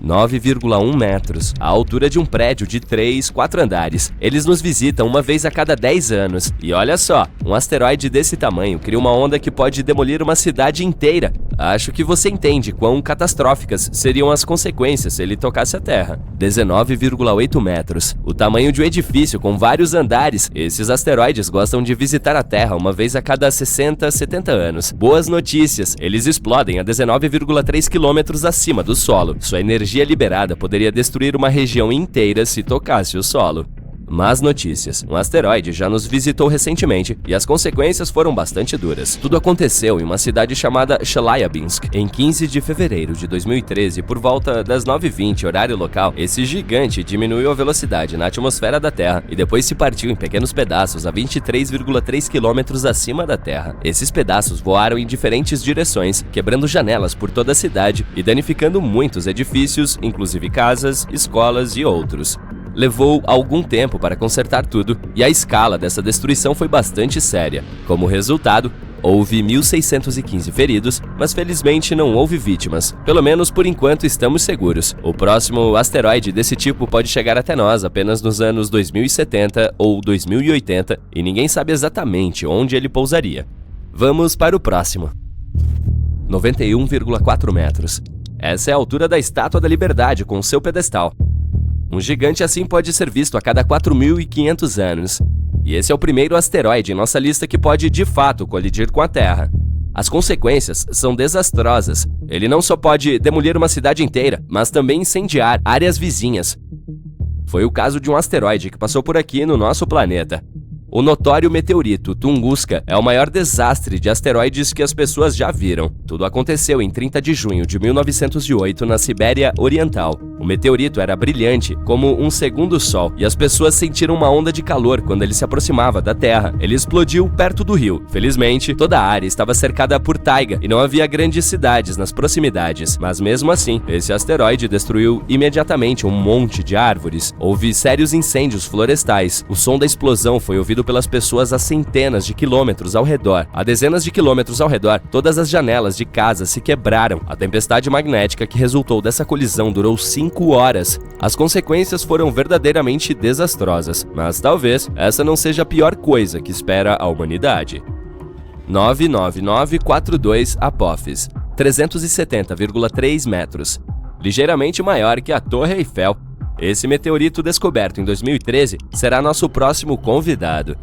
9,1 metros, a altura de um prédio de 3, 4 andares. Eles nos visitam uma vez a cada 10 anos. E olha só, um asteroide desse tamanho cria uma onda que pode demolir uma cidade inteira. Acho que você entende quão catastróficas seriam as consequências se ele tocasse a Terra. 19,8 metros, o tamanho de um edifício com vários andares. Esses asteroides gostam de visitar a Terra uma vez a cada 60, 70 anos. Boas notícias, eles explodem a 19,3 quilômetros acima do solo. Sua energia liberada poderia destruir uma região inteira se tocasse o solo. Más notícias. Um asteroide já nos visitou recentemente e as consequências foram bastante duras. Tudo aconteceu em uma cidade chamada Chelyabinsk. Em 15 de fevereiro de 2013, por volta das 9h20, horário local, esse gigante diminuiu a velocidade na atmosfera da Terra e depois se partiu em pequenos pedaços a 23,3 quilômetros acima da Terra. Esses pedaços voaram em diferentes direções, quebrando janelas por toda a cidade e danificando muitos edifícios, inclusive casas, escolas e outros. Levou algum tempo para consertar tudo e a escala dessa destruição foi bastante séria. Como resultado, houve 1.615 feridos, mas felizmente não houve vítimas. Pelo menos por enquanto estamos seguros. O próximo asteroide desse tipo pode chegar até nós apenas nos anos 2070 ou 2080 e ninguém sabe exatamente onde ele pousaria. Vamos para o próximo. 91,4 metros. Essa é a altura da Estátua da Liberdade com seu pedestal. Um gigante assim pode ser visto a cada 4.500 anos. E esse é o primeiro asteroide em nossa lista que pode, de fato, colidir com a Terra. As consequências são desastrosas. Ele não só pode demolir uma cidade inteira, mas também incendiar áreas vizinhas. Foi o caso de um asteroide que passou por aqui no nosso planeta. O notório meteorito Tunguska é o maior desastre de asteroides que as pessoas já viram. Tudo aconteceu em 30 de junho de 1908 na Sibéria Oriental. O meteorito era brilhante, como um segundo sol, e as pessoas sentiram uma onda de calor quando ele se aproximava da Terra. Ele explodiu perto do rio. Felizmente, toda a área estava cercada por taiga e não havia grandes cidades nas proximidades. Mas mesmo assim, esse asteroide destruiu imediatamente um monte de árvores. Houve sérios incêndios florestais. O som da explosão foi ouvido pelas pessoas a centenas de quilômetros ao redor. A dezenas de quilômetros ao redor, todas as janelas de casas se quebraram. A tempestade magnética que resultou dessa colisão durou 5 horas. As consequências foram verdadeiramente desastrosas, mas talvez essa não seja a pior coisa que espera a humanidade. 99942 Apophis, 370,3 metros. Ligeiramente maior que a Torre Eiffel. Esse meteorito descoberto em 2013 será nosso próximo convidado.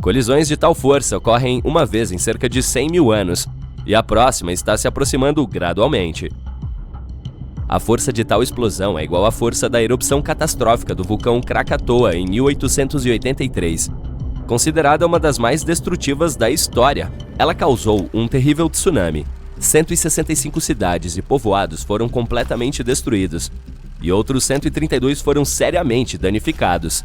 Colisões de tal força ocorrem uma vez em cerca de 100 mil anos, e a próxima está se aproximando gradualmente. A força de tal explosão é igual à força da erupção catastrófica do vulcão Krakatoa em 1883. Considerada uma das mais destrutivas da história, ela causou um terrível tsunami. 165 cidades e povoados foram completamente destruídos, e outros 132 foram seriamente danificados.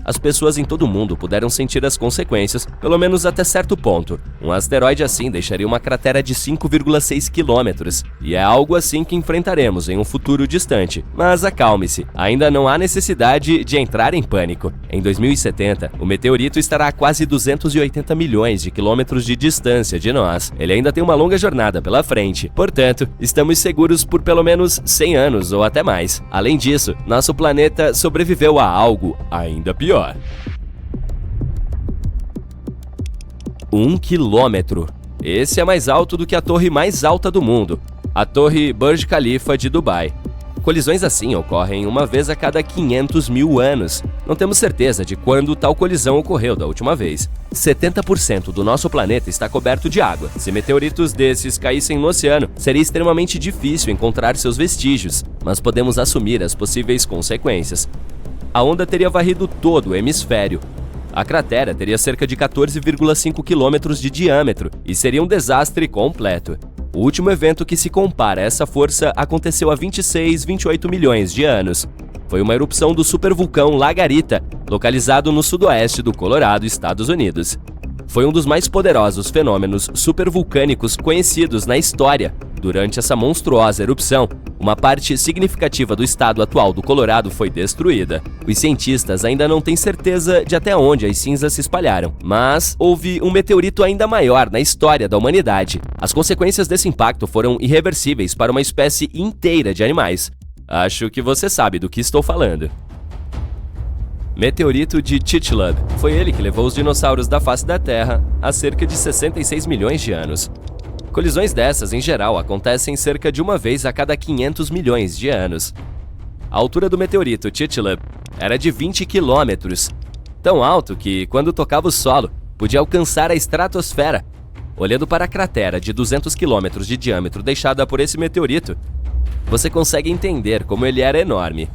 As pessoas em todo o mundo puderam sentir as consequências, pelo menos até certo ponto. Um asteroide assim deixaria uma cratera de 5,6 quilômetros, e é algo assim que enfrentaremos em um futuro distante. Mas acalme-se, ainda não há necessidade de entrar em pânico. Em 2070, o meteorito estará a quase 280 milhões de quilômetros de distância de nós. Ele ainda tem uma longa jornada pela frente, portanto, estamos seguros por pelo menos 100 anos ou até mais. Além disso, nosso planeta sobreviveu a algo ainda pior. 1 quilômetro. Esse é mais alto do que a torre mais alta do mundo, a Torre Burj Khalifa de Dubai. Colisões assim ocorrem uma vez a cada 500 mil anos. Não temos certeza de quando tal colisão ocorreu da última vez. 70% do nosso planeta está coberto de água. Se meteoritos desses caíssem no oceano, seria extremamente difícil encontrar seus vestígios, mas podemos assumir as possíveis consequências. A onda teria varrido todo o hemisfério. A cratera teria cerca de 14,5 quilômetros de diâmetro e seria um desastre completo. O último evento que se compara a essa força aconteceu há 28 milhões de anos. Foi uma erupção do supervulcão Lagarita, localizado no sudoeste do Colorado, Estados Unidos. Foi um dos mais poderosos fenômenos supervulcânicos conhecidos na história. Durante essa monstruosa erupção, uma parte significativa do estado atual do Colorado foi destruída. Os cientistas ainda não têm certeza de até onde as cinzas se espalharam, mas houve um meteorito ainda maior na história da humanidade. As consequências desse impacto foram irreversíveis para uma espécie inteira de animais. Acho que você sabe do que estou falando. Meteorito de Chicxulub. Foi ele que levou os dinossauros da face da Terra há cerca de 66 milhões de anos. Colisões dessas, em geral, acontecem cerca de uma vez a cada 500 milhões de anos. A altura do meteorito Chicxulub era de 20 quilômetros, tão alto que, quando tocava o solo, podia alcançar a estratosfera. Olhando para a cratera de 200 quilômetros de diâmetro deixada por esse meteorito, você consegue entender como ele era enorme.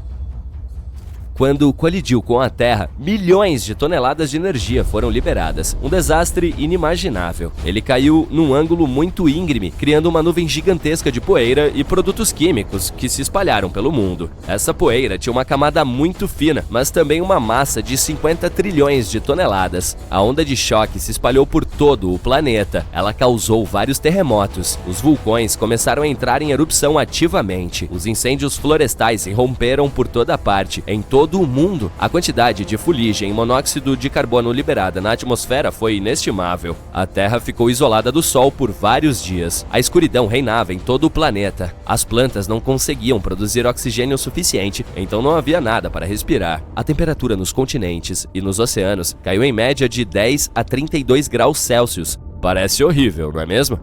Quando colidiu com a Terra, milhões de toneladas de energia foram liberadas. Um desastre inimaginável. Ele caiu num ângulo muito íngreme, criando uma nuvem gigantesca de poeira e produtos químicos que se espalharam pelo mundo. Essa poeira tinha uma camada muito fina, mas também uma massa de 50 trilhões de toneladas. A onda de choque se espalhou por todo o planeta. Ela causou vários terremotos. Os vulcões começaram a entrar em erupção ativamente. Os incêndios florestais se romperam por toda parte, em todo o mundo. A quantidade de fuligem e monóxido de carbono liberada na atmosfera foi inestimável. A Terra ficou isolada do Sol por vários dias. A escuridão reinava em todo o planeta. As plantas não conseguiam produzir oxigênio suficiente, então não havia nada para respirar. A temperatura nos continentes e nos oceanos caiu em média de 10 a 32 graus Celsius. Parece horrível, não é mesmo?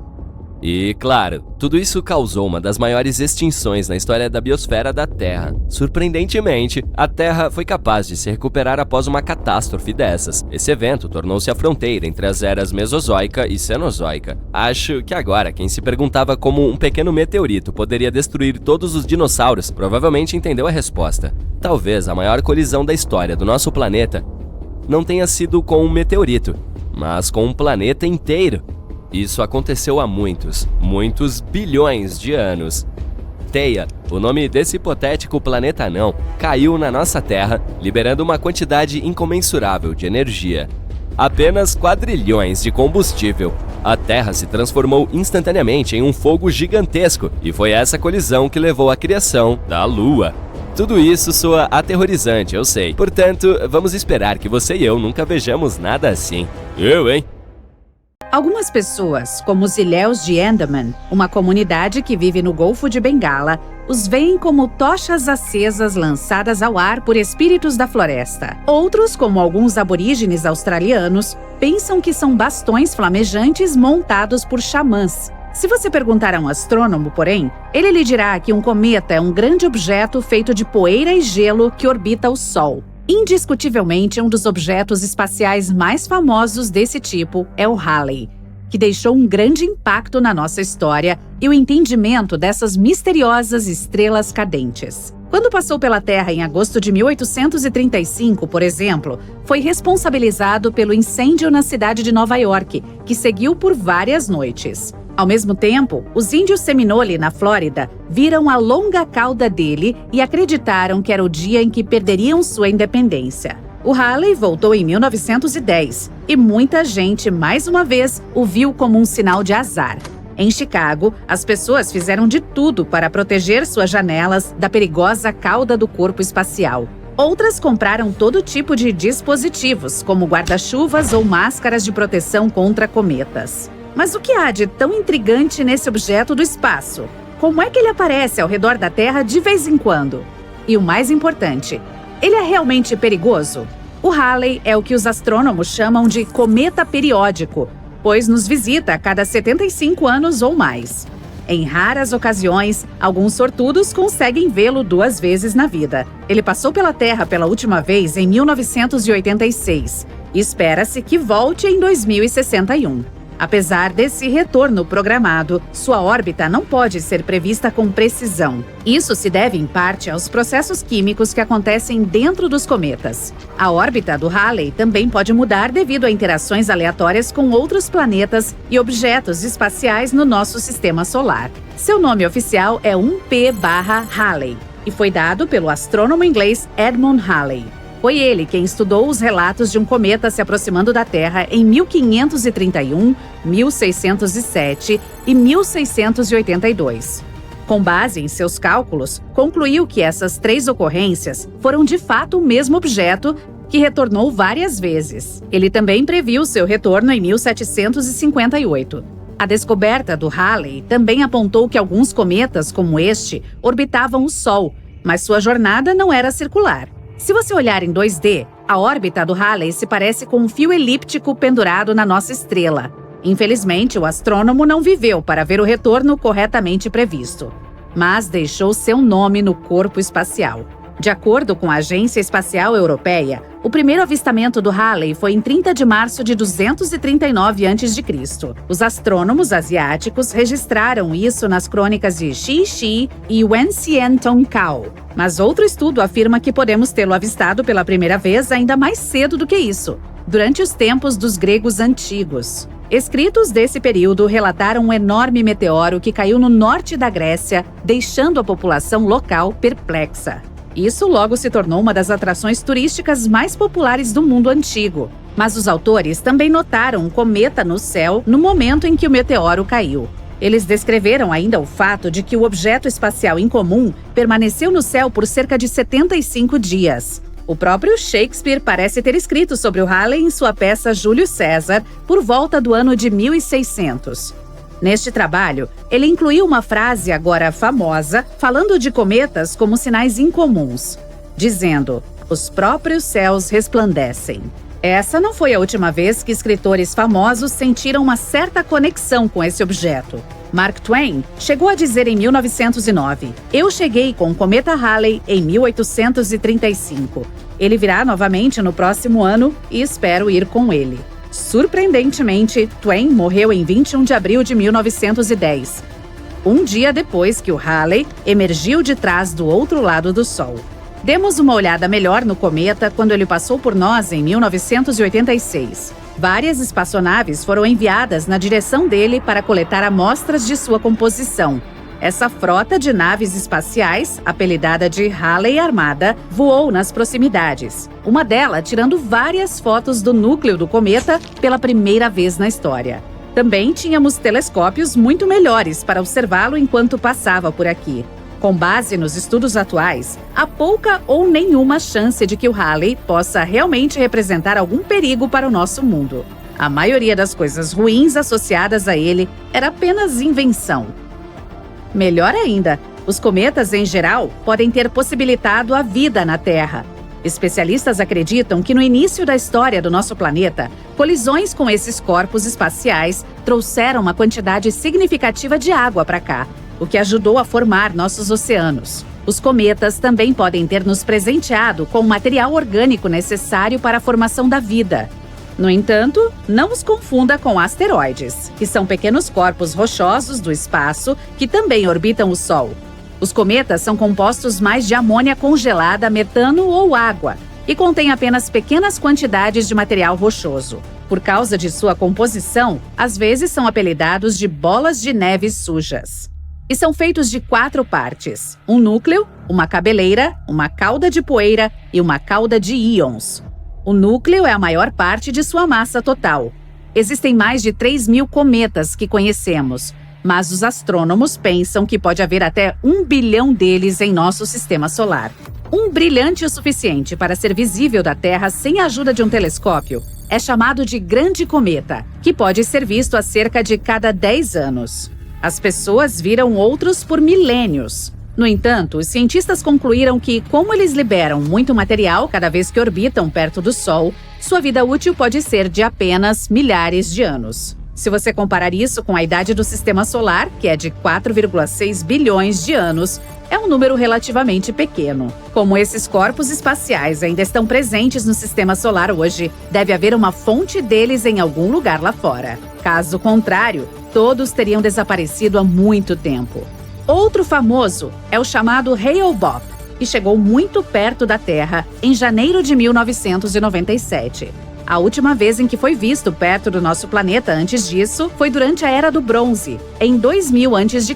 E, claro, tudo isso causou uma das maiores extinções na história da biosfera da Terra. Surpreendentemente, a Terra foi capaz de se recuperar após uma catástrofe dessas. Esse evento tornou-se a fronteira entre as eras Mesozoica e Cenozoica. Acho que agora quem se perguntava como um pequeno meteorito poderia destruir todos os dinossauros provavelmente entendeu a resposta. Talvez a maior colisão da história do nosso planeta não tenha sido com um meteorito, mas com um planeta inteiro. Isso aconteceu há muitos bilhões de anos. Theia, o nome desse hipotético planeta anão, caiu na nossa Terra, liberando uma quantidade incomensurável de energia. Apenas quadrilhões de combustível. A Terra se transformou instantaneamente em um fogo gigantesco, e foi essa colisão que levou à criação da Lua. Tudo isso soa aterrorizante, eu sei. Portanto, vamos esperar que você e eu nunca vejamos nada assim. Eu, hein? Algumas pessoas, como os ilhéus de Andaman, uma comunidade que vive no Golfo de Bengala, os veem como tochas acesas lançadas ao ar por espíritos da floresta. Outros, como alguns aborígenes australianos, pensam que são bastões flamejantes montados por xamãs. Se você perguntar a um astrônomo, porém, ele lhe dirá que um cometa é um grande objeto feito de poeira e gelo que orbita o Sol. Indiscutivelmente, um dos objetos espaciais mais famosos desse tipo é o Halley, que deixou um grande impacto na nossa história e o entendimento dessas misteriosas estrelas cadentes. Quando passou pela Terra em agosto de 1835, por exemplo, foi responsabilizado pelo incêndio na cidade de Nova York, que seguiu por várias noites. Ao mesmo tempo, os índios Seminole, na Flórida, viram a longa cauda dele e acreditaram que era o dia em que perderiam sua independência. O Halley voltou em 1910 e muita gente, mais uma vez, o viu como um sinal de azar. Em Chicago, as pessoas fizeram de tudo para proteger suas janelas da perigosa cauda do corpo espacial. Outras compraram todo tipo de dispositivos, como guarda-chuvas ou máscaras de proteção contra cometas. Mas o que há de tão intrigante nesse objeto do espaço? Como é que ele aparece ao redor da Terra de vez em quando? E o mais importante, ele é realmente perigoso? O Halley é o que os astrônomos chamam de cometa periódico, pois nos visita a cada 75 anos ou mais. Em raras ocasiões, alguns sortudos conseguem vê-lo 2 vezes na vida. Ele passou pela Terra pela última vez em 1986 e espera-se que volte em 2061. Apesar desse retorno programado, sua órbita não pode ser prevista com precisão. Isso se deve, em parte, aos processos químicos que acontecem dentro dos cometas. A órbita do Halley também pode mudar devido a interações aleatórias com outros planetas e objetos espaciais no nosso sistema solar. Seu nome oficial é 1P/Halley e foi dado pelo astrônomo inglês Edmund Halley. Foi ele quem estudou os relatos de um cometa se aproximando da Terra em 1531, 1607 e 1682. Com base em seus cálculos, concluiu que essas 3 ocorrências foram de fato o mesmo objeto que retornou várias vezes. Ele também previu seu retorno em 1758. A descoberta do Halley também apontou que alguns cometas, como este, orbitavam o Sol, mas sua jornada não era circular. Se você olhar em 2D, a órbita do Halley se parece com um fio elíptico pendurado na nossa estrela. Infelizmente, o astrônomo não viveu para ver o retorno corretamente previsto, mas deixou seu nome no corpo espacial. De acordo com a Agência Espacial Europeia, o primeiro avistamento do Halley foi em 30 de março de 239 a.C. Os astrônomos asiáticos registraram isso nas crônicas de Shi Shi e Wen Xian Tong Cao. Mas outro estudo afirma que podemos tê-lo avistado pela primeira vez ainda mais cedo do que isso, durante os tempos dos gregos antigos. Escritos desse período relataram um enorme meteoro que caiu no norte da Grécia, deixando a população local perplexa. Isso logo se tornou uma das atrações turísticas mais populares do mundo antigo. Mas os autores também notaram um cometa no céu no momento em que o meteoro caiu. Eles descreveram ainda o fato de que o objeto espacial incomum permaneceu no céu por cerca de 75 dias. O próprio Shakespeare parece ter escrito sobre o Halley em sua peça Júlio César por volta do ano de 1600. Neste trabalho, ele incluiu uma frase agora famosa, falando de cometas como sinais incomuns, dizendo: "Os próprios céus resplandecem". Essa não foi a última vez que escritores famosos sentiram uma certa conexão com esse objeto. Mark Twain chegou a dizer em 1909: "Eu cheguei com o cometa Halley em 1835. Ele virá novamente no próximo ano e espero ir com ele". Surpreendentemente, Twain morreu em 21 de abril de 1910, um dia depois que o Halley emergiu de trás do outro lado do Sol. Demos uma olhada melhor no cometa quando ele passou por nós em 1986. Várias espaçonaves foram enviadas na direção dele para coletar amostras de sua composição. Essa frota de naves espaciais, apelidada de Halley Armada, voou nas proximidades, uma delas tirando várias fotos do núcleo do cometa pela primeira vez na história. Também tínhamos telescópios muito melhores para observá-lo enquanto passava por aqui. Com base nos estudos atuais, há pouca ou nenhuma chance de que o Halley possa realmente representar algum perigo para o nosso mundo. A maioria das coisas ruins associadas a ele era apenas invenção. Melhor ainda, os cometas em geral podem ter possibilitado a vida na Terra. Especialistas acreditam que no início da história do nosso planeta, colisões com esses corpos espaciais trouxeram uma quantidade significativa de água para cá, o que ajudou a formar nossos oceanos. Os cometas também podem ter nos presenteado com o material orgânico necessário para a formação da vida. No entanto, não os confunda com asteroides, que são pequenos corpos rochosos do espaço que também orbitam o Sol. Os cometas são compostos mais de amônia congelada, metano ou água, e contêm apenas pequenas quantidades de material rochoso. Por causa de sua composição, às vezes são apelidados de bolas de neve sujas. E são feitos de 4 partes: um núcleo, uma cabeleira, uma cauda de poeira e uma cauda de íons. O núcleo é a maior parte de sua massa total. Existem mais de 3.000 cometas que conhecemos, mas os astrônomos pensam que pode haver até 1 bilhão deles em nosso sistema solar. Um brilhante o suficiente para ser visível da Terra sem a ajuda de um telescópio é chamado de Grande Cometa, que pode ser visto a cerca de cada 10 anos. As pessoas viram outros por milênios. No entanto, os cientistas concluíram que, como eles liberam muito material cada vez que orbitam perto do Sol, sua vida útil pode ser de apenas milhares de anos. Se você comparar isso com a idade do Sistema Solar, que é de 4,6 bilhões de anos, é um número relativamente pequeno. Como esses corpos espaciais ainda estão presentes no Sistema Solar hoje, deve haver uma fonte deles em algum lugar lá fora. Caso contrário, todos teriam desaparecido há muito tempo. Outro famoso é o chamado Hale-Bopp, que chegou muito perto da Terra em janeiro de 1997. A última vez em que foi visto perto do nosso planeta antes disso foi durante a Era do Bronze, em 2000 a.C.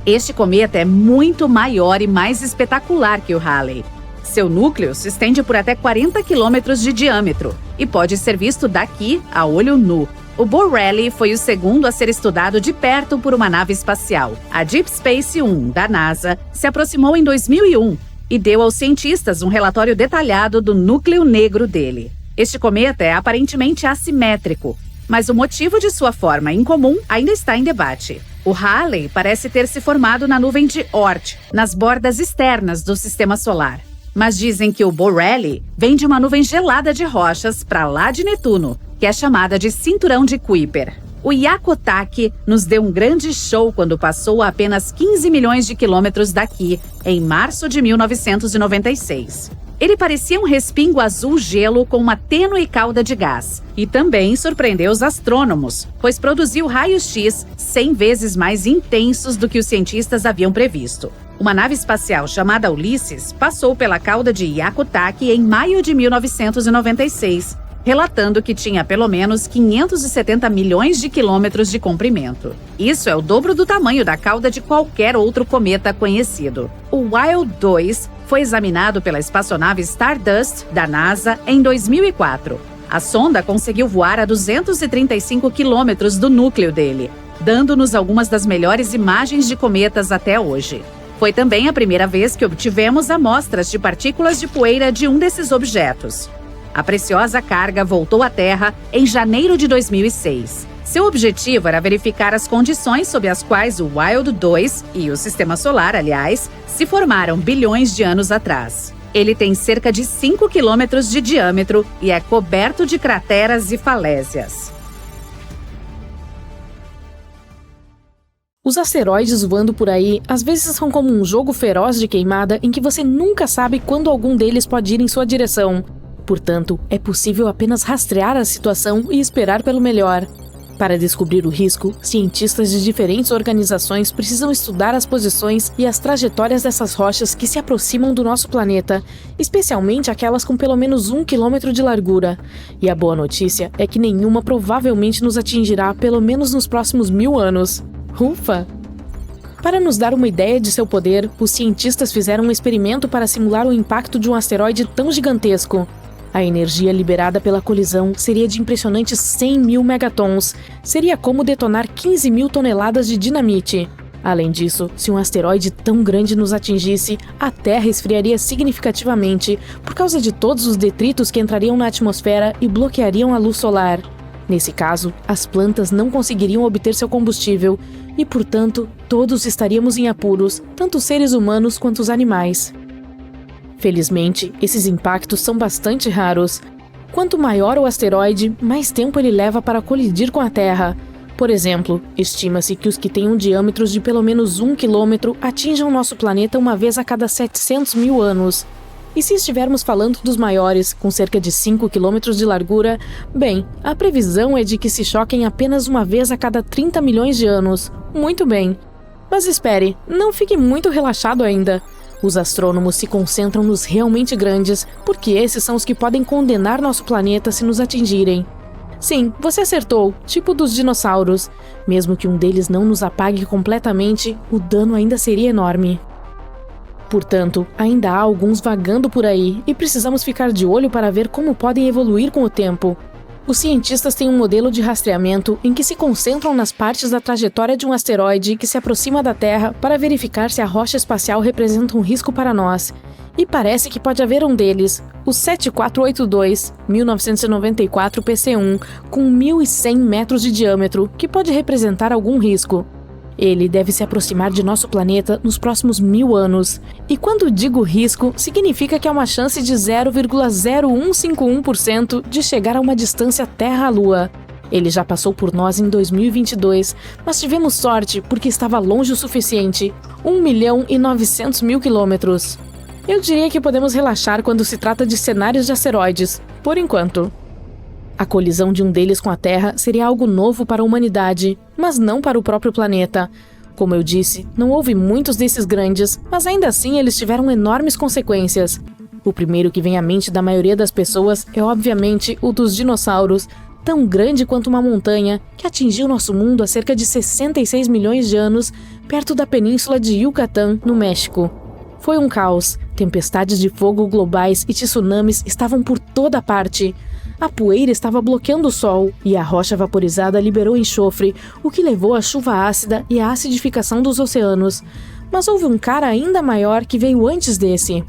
Este cometa é muito maior e mais espetacular que o Halley. Seu núcleo se estende por até 40 quilômetros de diâmetro e pode ser visto daqui a olho nu. O Borrelly foi o segundo a ser estudado de perto por uma nave espacial. A Deep Space 1, da NASA, se aproximou em 2001 e deu aos cientistas um relatório detalhado do núcleo negro dele. Este cometa é aparentemente assimétrico, mas o motivo de sua forma incomum ainda está em debate. O Halley parece ter se formado na nuvem de Oort, nas bordas externas do Sistema Solar. Mas dizem que o Borrelly vem de uma nuvem gelada de rochas para lá de Netuno, que é chamada de Cinturão de Kuiper. O Hyakutake nos deu um grande show quando passou a apenas 15 milhões de quilômetros daqui, em março de 1996. Ele parecia um respingo azul-gelo com uma tênue cauda de gás. E também surpreendeu os astrônomos, pois produziu raios-x 100 vezes mais intensos do que os cientistas haviam previsto. Uma nave espacial chamada Ulysses passou pela cauda de Hyakutake em maio de 1996, relatando que tinha pelo menos 570 milhões de quilômetros de comprimento. Isso é o dobro do tamanho da cauda de qualquer outro cometa conhecido. O Wild 2 foi examinado pela espaçonave Stardust, da NASA, em 2004. A sonda conseguiu voar a 235 quilômetros do núcleo dele, dando-nos algumas das melhores imagens de cometas até hoje. Foi também a primeira vez que obtivemos amostras de partículas de poeira de um desses objetos. A preciosa carga voltou à Terra em janeiro de 2006. Seu objetivo era verificar as condições sob as quais o Wild 2 e o Sistema Solar, aliás, se formaram bilhões de anos atrás. Ele tem cerca de 5 quilômetros de diâmetro e é coberto de crateras e falésias. Os asteroides voando por aí às vezes são como um jogo feroz de queimada em que você nunca sabe quando algum deles pode ir em sua direção. Portanto, é possível apenas rastrear a situação e esperar pelo melhor. Para descobrir o risco, cientistas de diferentes organizações precisam estudar as posições e as trajetórias dessas rochas que se aproximam do nosso planeta, especialmente aquelas com pelo menos 1 quilômetro de largura. E a boa notícia é que nenhuma provavelmente nos atingirá pelo menos nos próximos 1000 anos. Ufa! Para nos dar uma ideia de seu poder, os cientistas fizeram um experimento para simular o impacto de um asteroide tão gigantesco. A energia liberada pela colisão seria de impressionantes 100.000 megatons. Seria como detonar 15.000 toneladas de dinamite. Além disso, se um asteroide tão grande nos atingisse, a Terra esfriaria significativamente por causa de todos os detritos que entrariam na atmosfera e bloqueariam a luz solar. Nesse caso, as plantas não conseguiriam obter seu combustível e, portanto, todos estaríamos em apuros, tanto os seres humanos quanto os animais. Felizmente, esses impactos são bastante raros. Quanto maior o asteroide, mais tempo ele leva para colidir com a Terra. Por exemplo, estima-se que os que tenham diâmetros de pelo menos 1 quilômetro atinjam nosso planeta uma vez a cada 700 mil anos. E se estivermos falando dos maiores, com cerca de 5 quilômetros de largura, bem, a previsão é de que se choquem apenas uma vez a cada 30 milhões de anos. Muito bem. Mas espere, não fique muito relaxado ainda. Os astrônomos se concentram nos realmente grandes, porque esses são os que podem condenar nosso planeta se nos atingirem. Sim, você acertou, tipo dos dinossauros. Mesmo que um deles não nos apague completamente, o dano ainda seria enorme. Portanto, ainda há alguns vagando por aí e precisamos ficar de olho para ver como podem evoluir com o tempo. Os cientistas têm um modelo de rastreamento em que se concentram nas partes da trajetória de um asteroide que se aproxima da Terra para verificar se a rocha espacial representa um risco para nós. E parece que pode haver um deles, o 7482, 1994 PC1, com 1.100 metros de diâmetro, que pode representar algum risco. Ele deve se aproximar de nosso planeta nos próximos 1000 anos. E quando digo risco, significa que há uma chance de 0,0151% de chegar a uma distância Terra-Lua. Ele já passou por nós em 2022, mas tivemos sorte porque estava longe o suficiente, 1.900.000 quilômetros. Eu diria que podemos relaxar quando se trata de cenários de asteroides, por enquanto. A colisão de um deles com a Terra seria algo novo para a humanidade, mas não para o próprio planeta. Como eu disse, não houve muitos desses grandes, mas ainda assim eles tiveram enormes consequências. O primeiro que vem à mente da maioria das pessoas é obviamente o dos dinossauros, tão grande quanto uma montanha, que atingiu nosso mundo há cerca de 66 milhões de anos, perto da península de Yucatán, no México. Foi um caos. Tempestades de fogo globais e tsunamis estavam por toda parte. A poeira estava bloqueando o sol e a rocha vaporizada liberou enxofre, o que levou à chuva ácida e à acidificação dos oceanos. Mas houve um cara ainda maior que veio antes desse.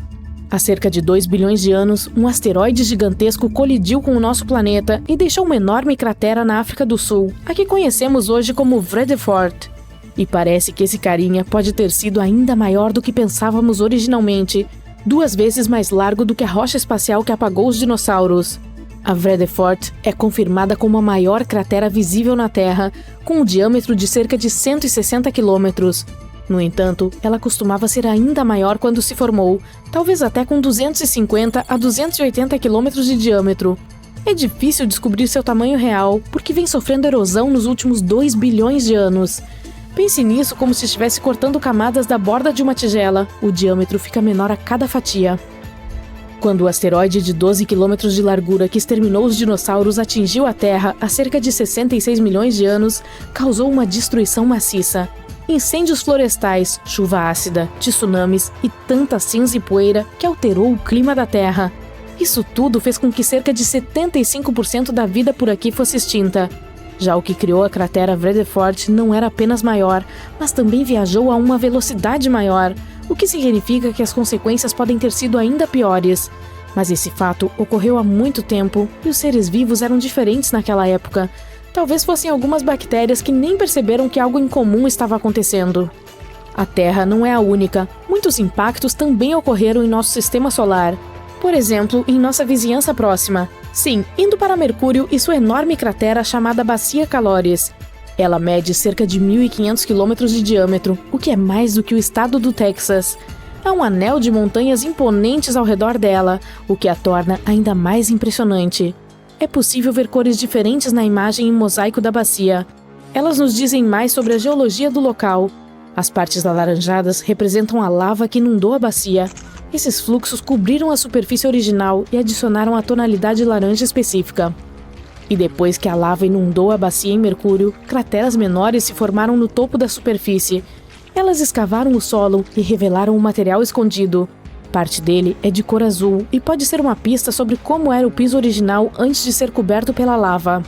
Há cerca de 2 bilhões de anos, um asteroide gigantesco colidiu com o nosso planeta e deixou uma enorme cratera na África do Sul, a que conhecemos hoje como Vredefort. E parece que esse carinha pode ter sido ainda maior do que pensávamos originalmente, 2 vezes mais largo do que a rocha espacial que apagou os dinossauros. A Vredefort é confirmada como a maior cratera visível na Terra, com um diâmetro de cerca de 160 quilômetros. No entanto, ela costumava ser ainda maior quando se formou, talvez até com 250 a 280 quilômetros de diâmetro. É difícil descobrir seu tamanho real, porque vem sofrendo erosão nos últimos 2 bilhões de anos. Pense nisso como se estivesse cortando camadas da borda de uma tigela. O diâmetro fica menor a cada fatia. Quando o asteroide de 12 quilômetros de largura que exterminou os dinossauros atingiu a Terra há cerca de 66 milhões de anos, causou uma destruição maciça. Incêndios florestais, chuva ácida, tsunamis e tanta cinza e poeira que alterou o clima da Terra. Isso tudo fez com que cerca de 75% da vida por aqui fosse extinta. Já o que criou a cratera Vredefort não era apenas maior, mas também viajou a uma velocidade maior, o que significa que as consequências podem ter sido ainda piores. Mas esse fato ocorreu há muito tempo e os seres vivos eram diferentes naquela época. Talvez fossem algumas bactérias que nem perceberam que algo incomum estava acontecendo. A Terra não é a única. Muitos impactos também ocorreram em nosso sistema solar. Por exemplo, em nossa vizinhança próxima. Sim, indo para Mercúrio e sua enorme cratera chamada Bacia Caloris. Ela mede cerca de 1.500 quilômetros de diâmetro, o que é mais do que o estado do Texas. Há um anel de montanhas imponentes ao redor dela, o que a torna ainda mais impressionante. É possível ver cores diferentes na imagem em mosaico da bacia. Elas nos dizem mais sobre a geologia do local. As partes alaranjadas representam a lava que inundou a bacia. Esses fluxos cobriram a superfície original e adicionaram a tonalidade laranja específica. E depois que a lava inundou a bacia em Mercúrio, crateras menores se formaram no topo da superfície. Elas escavaram o solo e revelaram um material escondido. Parte dele é de cor azul e pode ser uma pista sobre como era o piso original antes de ser coberto pela lava.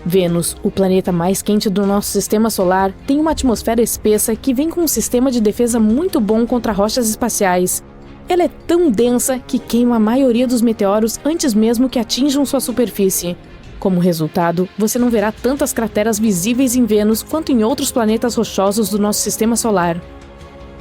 Vênus, o planeta mais quente do nosso sistema solar, tem uma atmosfera espessa que vem com um sistema de defesa muito bom contra rochas espaciais. Ela é tão densa que queima a maioria dos meteoros antes mesmo que atinjam sua superfície. Como resultado, você não verá tantas crateras visíveis em Vênus quanto em outros planetas rochosos do nosso sistema solar.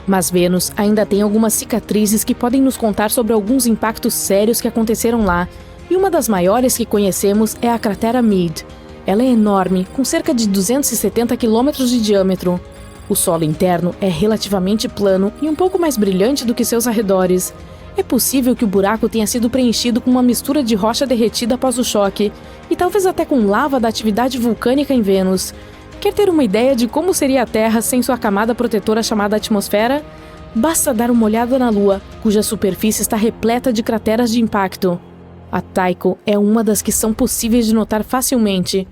Mas Vênus ainda tem algumas cicatrizes que podem nos contar sobre alguns impactos sérios que aconteceram lá, e uma das maiores que conhecemos é a cratera Meade. Ela é enorme, com cerca de 270 quilômetros de diâmetro. O solo interno é relativamente plano e um pouco mais brilhante do que seus arredores. É possível que o buraco tenha sido preenchido com uma mistura de rocha derretida após o choque, e talvez até com lava da atividade vulcânica em Vênus. Quer ter uma ideia de como seria a Terra sem sua camada protetora chamada atmosfera? Basta dar uma olhada na Lua, cuja superfície está repleta de crateras de impacto. A Tycho é uma das que são possíveis de notar facilmente.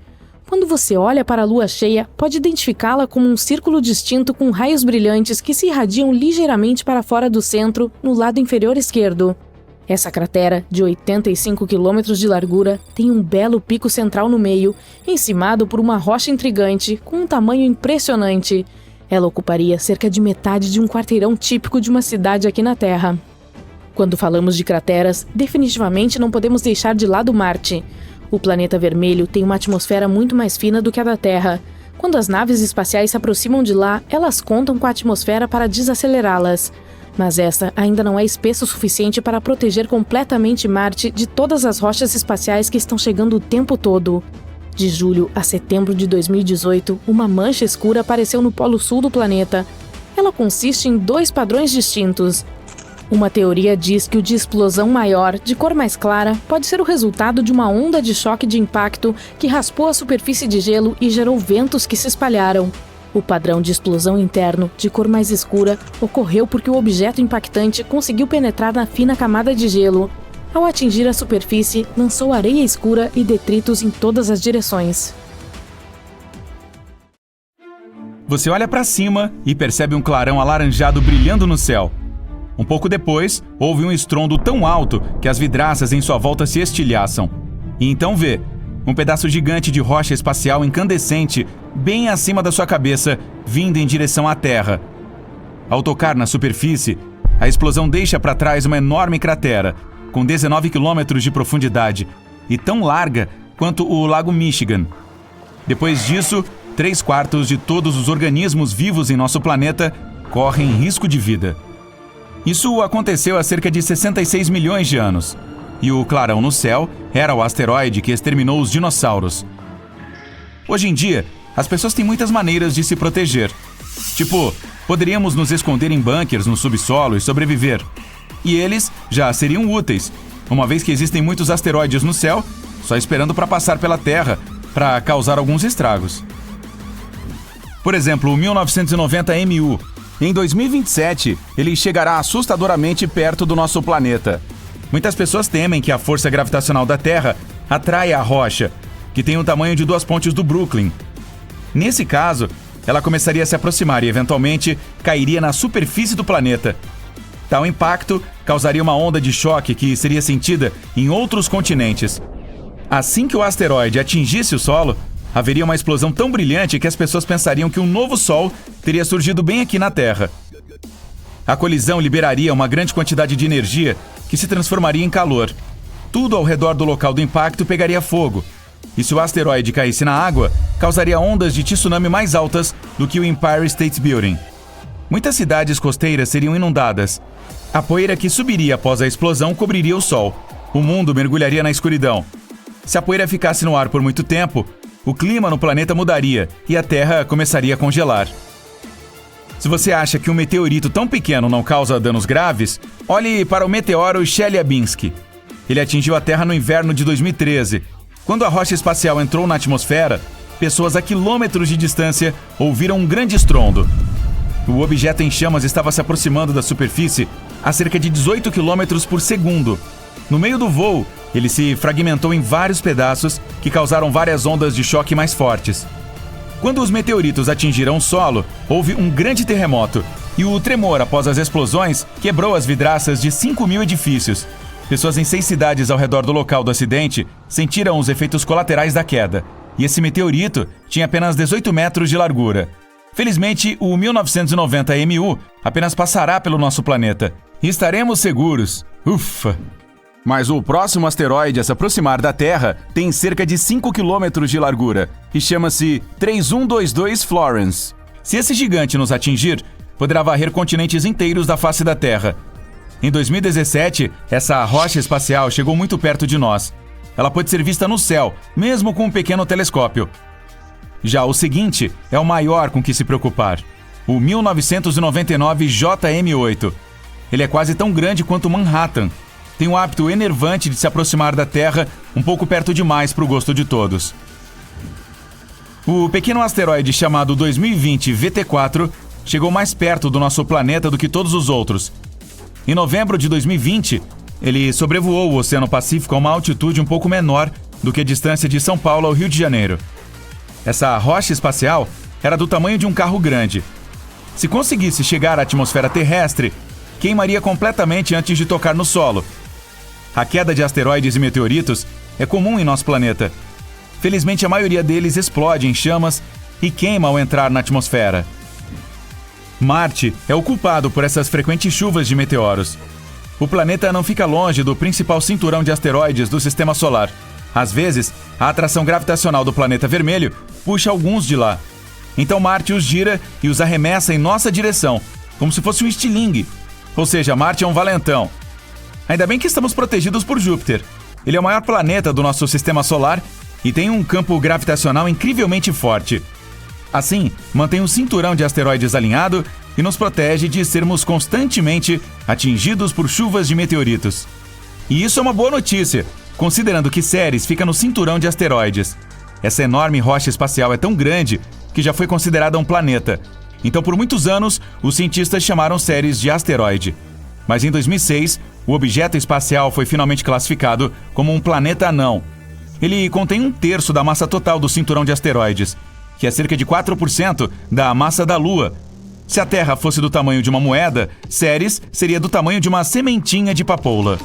Quando você olha para a lua cheia, pode identificá-la como um círculo distinto com raios brilhantes que se irradiam ligeiramente para fora do centro, no lado inferior esquerdo. Essa cratera, de 85 km de largura, tem um belo pico central no meio, encimado por uma rocha intrigante, com um tamanho impressionante. Ela ocuparia cerca de metade de um quarteirão típico de uma cidade aqui na Terra. Quando falamos de crateras, definitivamente não podemos deixar de lado Marte. O planeta vermelho tem uma atmosfera muito mais fina do que a da Terra. Quando as naves espaciais se aproximam de lá, elas contam com a atmosfera para desacelerá-las. Mas essa ainda não é espessa o suficiente para proteger completamente Marte de todas as rochas espaciais que estão chegando o tempo todo. De julho a setembro de 2018, uma mancha escura apareceu no polo sul do planeta. Ela consiste em 2 padrões distintos. Uma teoria diz que o de explosão maior, de cor mais clara, pode ser o resultado de uma onda de choque de impacto que raspou a superfície de gelo e gerou ventos que se espalharam. O padrão de explosão interno, de cor mais escura, ocorreu porque o objeto impactante conseguiu penetrar na fina camada de gelo. Ao atingir a superfície, lançou areia escura e detritos em todas as direções. Você olha para cima e percebe um clarão alaranjado brilhando no céu. Um pouco depois, houve um estrondo tão alto que as vidraças em sua volta se estilhaçam. E então vê um pedaço gigante de rocha espacial incandescente bem acima da sua cabeça, vindo em direção à Terra. Ao tocar na superfície, a explosão deixa para trás uma enorme cratera, com 19 quilômetros de profundidade e tão larga quanto o Lago Michigan. Depois disso, 3/4 de todos os organismos vivos em nosso planeta correm risco de vida. Isso aconteceu há cerca de 66 milhões de anos. E o clarão no céu era o asteroide que exterminou os dinossauros. Hoje em dia, as pessoas têm muitas maneiras de se proteger. Tipo, poderíamos nos esconder em bunkers no subsolo e sobreviver. E eles já seriam úteis, uma vez que existem muitos asteroides no céu, só esperando para passar pela Terra, para causar alguns estragos. Por exemplo, o 1990 MU. Em 2027, ele chegará assustadoramente perto do nosso planeta. Muitas pessoas temem que a força gravitacional da Terra atraia a rocha, que tem o tamanho de 2 pontes do Brooklyn. Nesse caso, ela começaria a se aproximar e, eventualmente, cairia na superfície do planeta. Tal impacto causaria uma onda de choque que seria sentida em outros continentes. Assim que o asteroide atingisse o solo, haveria uma explosão tão brilhante que as pessoas pensariam que um novo Sol teria surgido bem aqui na Terra. A colisão liberaria uma grande quantidade de energia que se transformaria em calor. Tudo ao redor do local do impacto pegaria fogo. E se o asteroide caísse na água, causaria ondas de tsunami mais altas do que o Empire State Building. Muitas cidades costeiras seriam inundadas. A poeira que subiria após a explosão cobriria o Sol. O mundo mergulharia na escuridão. Se a poeira ficasse no ar por muito tempo, o clima no planeta mudaria e a Terra começaria a congelar. Se você acha que um meteorito tão pequeno não causa danos graves, olhe para o meteoro Chelyabinsk. Ele atingiu a Terra no inverno de 2013. Quando a rocha espacial entrou na atmosfera, pessoas a quilômetros de distância ouviram um grande estrondo. O objeto em chamas estava se aproximando da superfície a cerca de 18 km por segundo. No meio do voo, ele se fragmentou em vários pedaços que causaram várias ondas de choque mais fortes. Quando os meteoritos atingiram o solo, houve um grande terremoto, e o tremor após as explosões quebrou as vidraças de 5.000 edifícios. Pessoas em 6 cidades ao redor do local do acidente sentiram os efeitos colaterais da queda, e esse meteorito tinha apenas 18 metros de largura. Felizmente, o 1990 MU apenas passará pelo nosso planeta, e estaremos seguros. Ufa! Mas o próximo asteroide a se aproximar da Terra tem cerca de 5 km de largura e chama-se 3122 Florence. Se esse gigante nos atingir, poderá varrer continentes inteiros da face da Terra. Em 2017, essa rocha espacial chegou muito perto de nós. ela pode ser vista no céu, mesmo com um pequeno telescópio. Já o seguinte é o maior com que se preocupar, o 1999 JM8. Ele é quase tão grande quanto Manhattan. Tem um hábito enervante de se aproximar da Terra um pouco perto demais para o gosto de todos. O pequeno asteroide chamado 2020 VT4 chegou mais perto do nosso planeta do que todos os outros. Em novembro de 2020, ele sobrevoou o Oceano Pacífico a uma altitude um pouco menor do que a distância de São Paulo ao Rio de Janeiro. Essa rocha espacial era do tamanho de um carro grande. Se conseguisse chegar à atmosfera terrestre, queimaria completamente antes de tocar no solo. A queda de asteroides e meteoritos é comum em nosso planeta. Felizmente, a maioria deles explode em chamas e queima ao entrar na atmosfera. Marte é o culpado por essas frequentes chuvas de meteoros. O planeta não fica longe do principal cinturão de asteroides do Sistema Solar. Às vezes, a atração gravitacional do planeta vermelho puxa alguns de lá. Então Marte os gira e os arremessa em nossa direção, como se fosse um estilingue. Ou seja, Marte é um valentão. Ainda bem que estamos protegidos por Júpiter. Ele é o maior planeta do nosso Sistema Solar e tem um campo gravitacional incrivelmente forte. Assim, mantém um cinturão de asteroides alinhado e nos protege de sermos constantemente atingidos por chuvas de meteoritos. E isso é uma boa notícia, considerando que Ceres fica no cinturão de asteroides. Essa enorme rocha espacial é tão grande que já foi considerada um planeta. Então, por muitos anos, os cientistas chamaram Ceres de asteroide. Mas em 2006, o objeto espacial foi finalmente classificado como um planeta anão. Ele contém 1/3 da massa total do cinturão de asteroides, que é cerca de 4% da massa da Lua. Se a Terra fosse do tamanho de uma moeda, Ceres seria do tamanho de uma sementinha de papoula.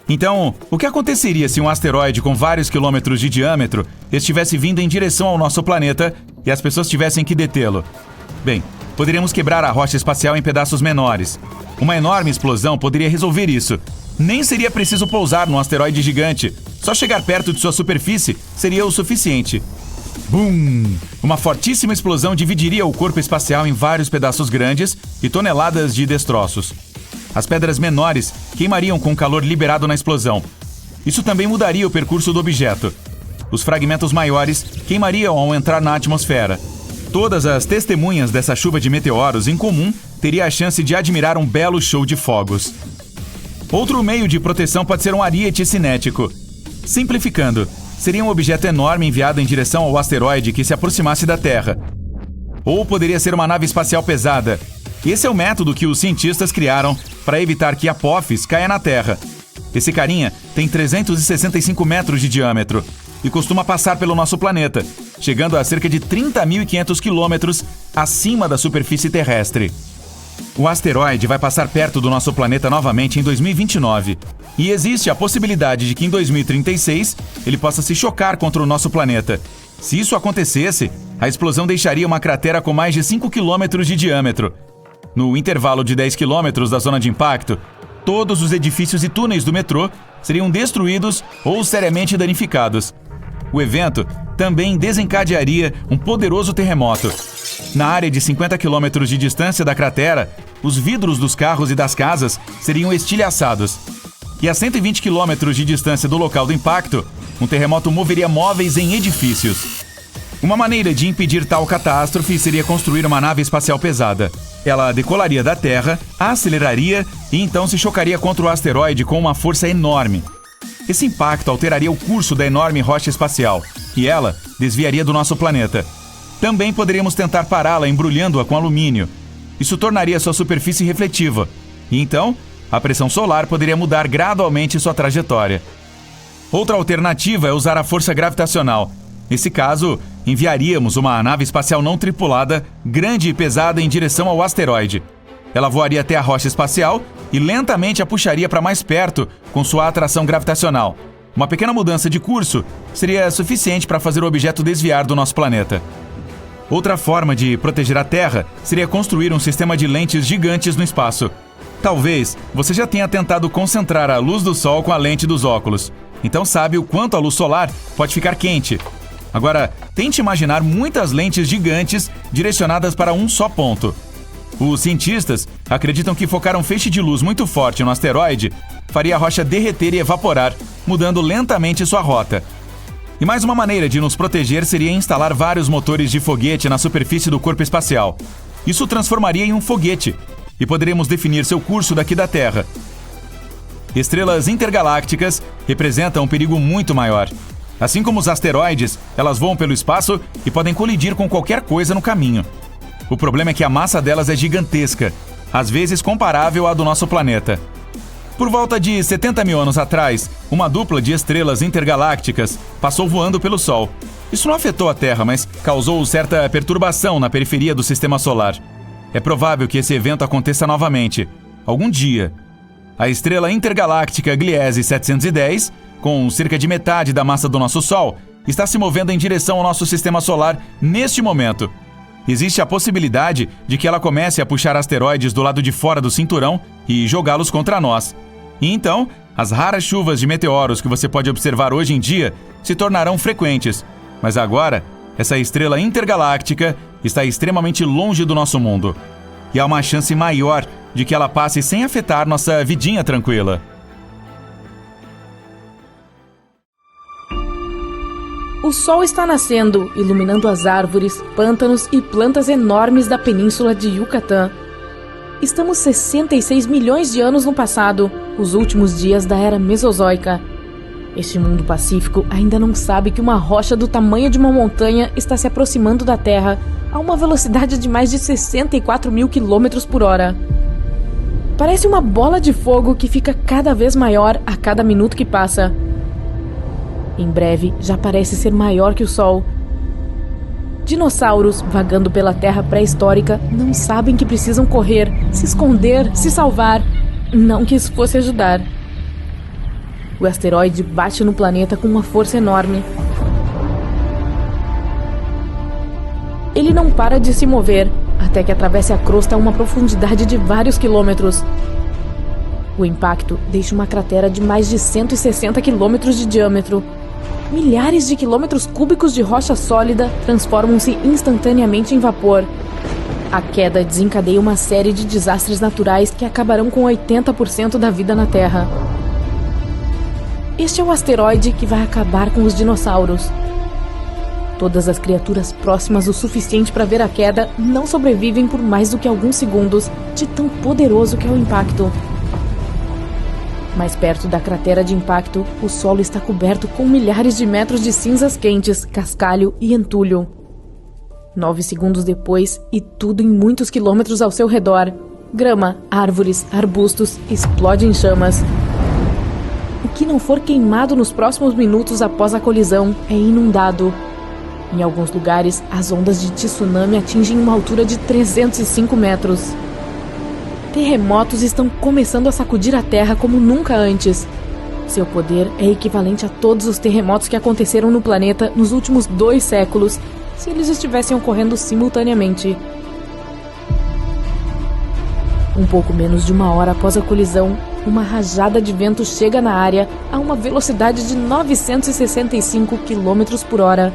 Então, o que aconteceria se um asteroide com vários quilômetros de diâmetro estivesse vindo em direção ao nosso planeta e as pessoas tivessem que detê-lo? Bem, poderíamos quebrar a rocha espacial em pedaços menores. Uma enorme explosão poderia resolver isso. Nem seria preciso pousar num asteroide gigante. Só chegar perto de sua superfície seria o suficiente. Bum! Uma fortíssima explosão dividiria o corpo espacial em vários pedaços grandes e toneladas de destroços. As pedras menores queimariam com o calor liberado na explosão. Isso também mudaria o percurso do objeto. Os fragmentos maiores queimariam ao entrar na atmosfera. Todas as testemunhas dessa chuva de meteoros em comum teriam a chance de admirar um belo show de fogos. Outro meio de proteção pode ser um ariete cinético. Simplificando, seria um objeto enorme enviado em direção ao asteroide que se aproximasse da Terra. Ou poderia ser uma nave espacial pesada. Esse é o método que os cientistas criaram para evitar que Apophis caia na Terra. Esse carinha tem 365 metros de diâmetro e costuma passar pelo nosso planeta, chegando a cerca de 30.500 quilômetros acima da superfície terrestre. O asteroide vai passar perto do nosso planeta novamente em 2029. E existe a possibilidade de que em 2036 ele possa se chocar contra o nosso planeta. Se isso acontecesse, a explosão deixaria uma cratera com mais de 5 quilômetros de diâmetro. No intervalo de 10 quilômetros da zona de impacto, todos os edifícios e túneis do metrô seriam destruídos ou seriamente danificados. O evento também desencadearia um poderoso terremoto. Na área de 50 quilômetros de distância da cratera, os vidros dos carros e das casas seriam estilhaçados. E a 120 quilômetros de distância do local do impacto, um terremoto moveria móveis em edifícios. Uma maneira de impedir tal catástrofe seria construir uma nave espacial pesada. Ela decolaria da Terra, aceleraria e então se chocaria contra o asteroide com uma força enorme. Esse impacto alteraria o curso da enorme rocha espacial e ela desviaria do nosso planeta. Também poderíamos tentar pará-la embrulhando-a com alumínio. Isso tornaria sua superfície refletiva. E então, a pressão solar poderia mudar gradualmente sua trajetória. Outra alternativa é usar a força gravitacional. Nesse caso, enviaríamos uma nave espacial não tripulada, grande e pesada, em direção ao asteroide. Ela voaria até a rocha espacial e lentamente a puxaria para mais perto com sua atração gravitacional. Uma pequena mudança de curso seria suficiente para fazer o objeto desviar do nosso planeta. Outra forma de proteger a Terra seria construir um sistema de lentes gigantes no espaço. Talvez você já tenha tentado concentrar a luz do Sol com a lente dos óculos. Então sabe o quanto a luz solar pode ficar quente. Agora, tente imaginar muitas lentes gigantes direcionadas para um só ponto. Os cientistas acreditam que focar um feixe de luz muito forte no asteroide faria a rocha derreter e evaporar, mudando lentamente sua rota. E mais uma maneira de nos proteger seria instalar vários motores de foguete na superfície do corpo espacial. Isso transformaria em um foguete, e poderíamos definir seu curso daqui da Terra. Estrelas intergalácticas representam um perigo muito maior. Assim como os asteroides, elas voam pelo espaço e podem colidir com qualquer coisa no caminho. O problema é que a massa delas é gigantesca, às vezes comparável à do nosso planeta. Por volta de 70 mil anos atrás, uma dupla de estrelas intergalácticas passou voando pelo Sol. Isso não afetou a Terra, mas causou certa perturbação na periferia do Sistema Solar. É provável que esse evento aconteça novamente, algum dia. A estrela intergaláctica Gliese 710, com cerca de metade da massa do nosso Sol, está se movendo em direção ao nosso Sistema Solar neste momento. Existe a possibilidade de que ela comece a puxar asteroides do lado de fora do cinturão e jogá-los contra nós. E então, as raras chuvas de meteoros que você pode observar hoje em dia se tornarão frequentes. Mas agora, essa estrela intergaláctica está extremamente longe do nosso mundo. E há uma chance maior de que ela passe sem afetar nossa vidinha tranquila. O sol está nascendo, iluminando as árvores, pântanos e plantas enormes da península de Yucatán. Estamos 66 milhões de anos no passado, os últimos dias da Era Mesozoica. Este mundo pacífico ainda não sabe que uma rocha do tamanho de uma montanha está se aproximando da Terra a uma velocidade de mais de 64 mil quilômetros por hora. Parece uma bola de fogo que fica cada vez maior a cada minuto que passa. Em breve, já parece ser maior que o Sol. Dinossauros, vagando pela Terra pré-histórica, não sabem que precisam correr, se esconder, se salvar. Não que isso fosse ajudar. O asteroide bate no planeta com uma força enorme. Ele não para de se mover, até que atravesse a crosta a uma profundidade de vários quilômetros. O impacto deixa uma cratera de mais de 160 quilômetros de diâmetro. Milhares de quilômetros cúbicos de rocha sólida transformam-se instantaneamente em vapor. A queda desencadeia uma série de desastres naturais que acabarão com 80% da vida na Terra. Este é o asteroide que vai acabar com os dinossauros. Todas as criaturas próximas o suficiente para ver a queda não sobrevivem por mais do que alguns segundos, de tão poderoso que é o impacto. Mais perto da cratera de impacto, o solo está coberto com milhares de metros de cinzas quentes, cascalho e entulho. 9 segundos depois, e tudo em muitos quilômetros ao seu redor, grama, árvores, arbustos, explode em chamas. O que não for queimado nos próximos minutos após a colisão é inundado. Em alguns lugares, as ondas de tsunami atingem uma altura de 305 metros. Terremotos estão começando a sacudir a Terra como nunca antes. Seu poder é equivalente a todos os terremotos que aconteceram no planeta nos últimos 2 séculos, se eles estivessem ocorrendo simultaneamente. Um pouco menos de 1 hora após a colisão, uma rajada de vento chega na área a uma velocidade de 965 km por hora.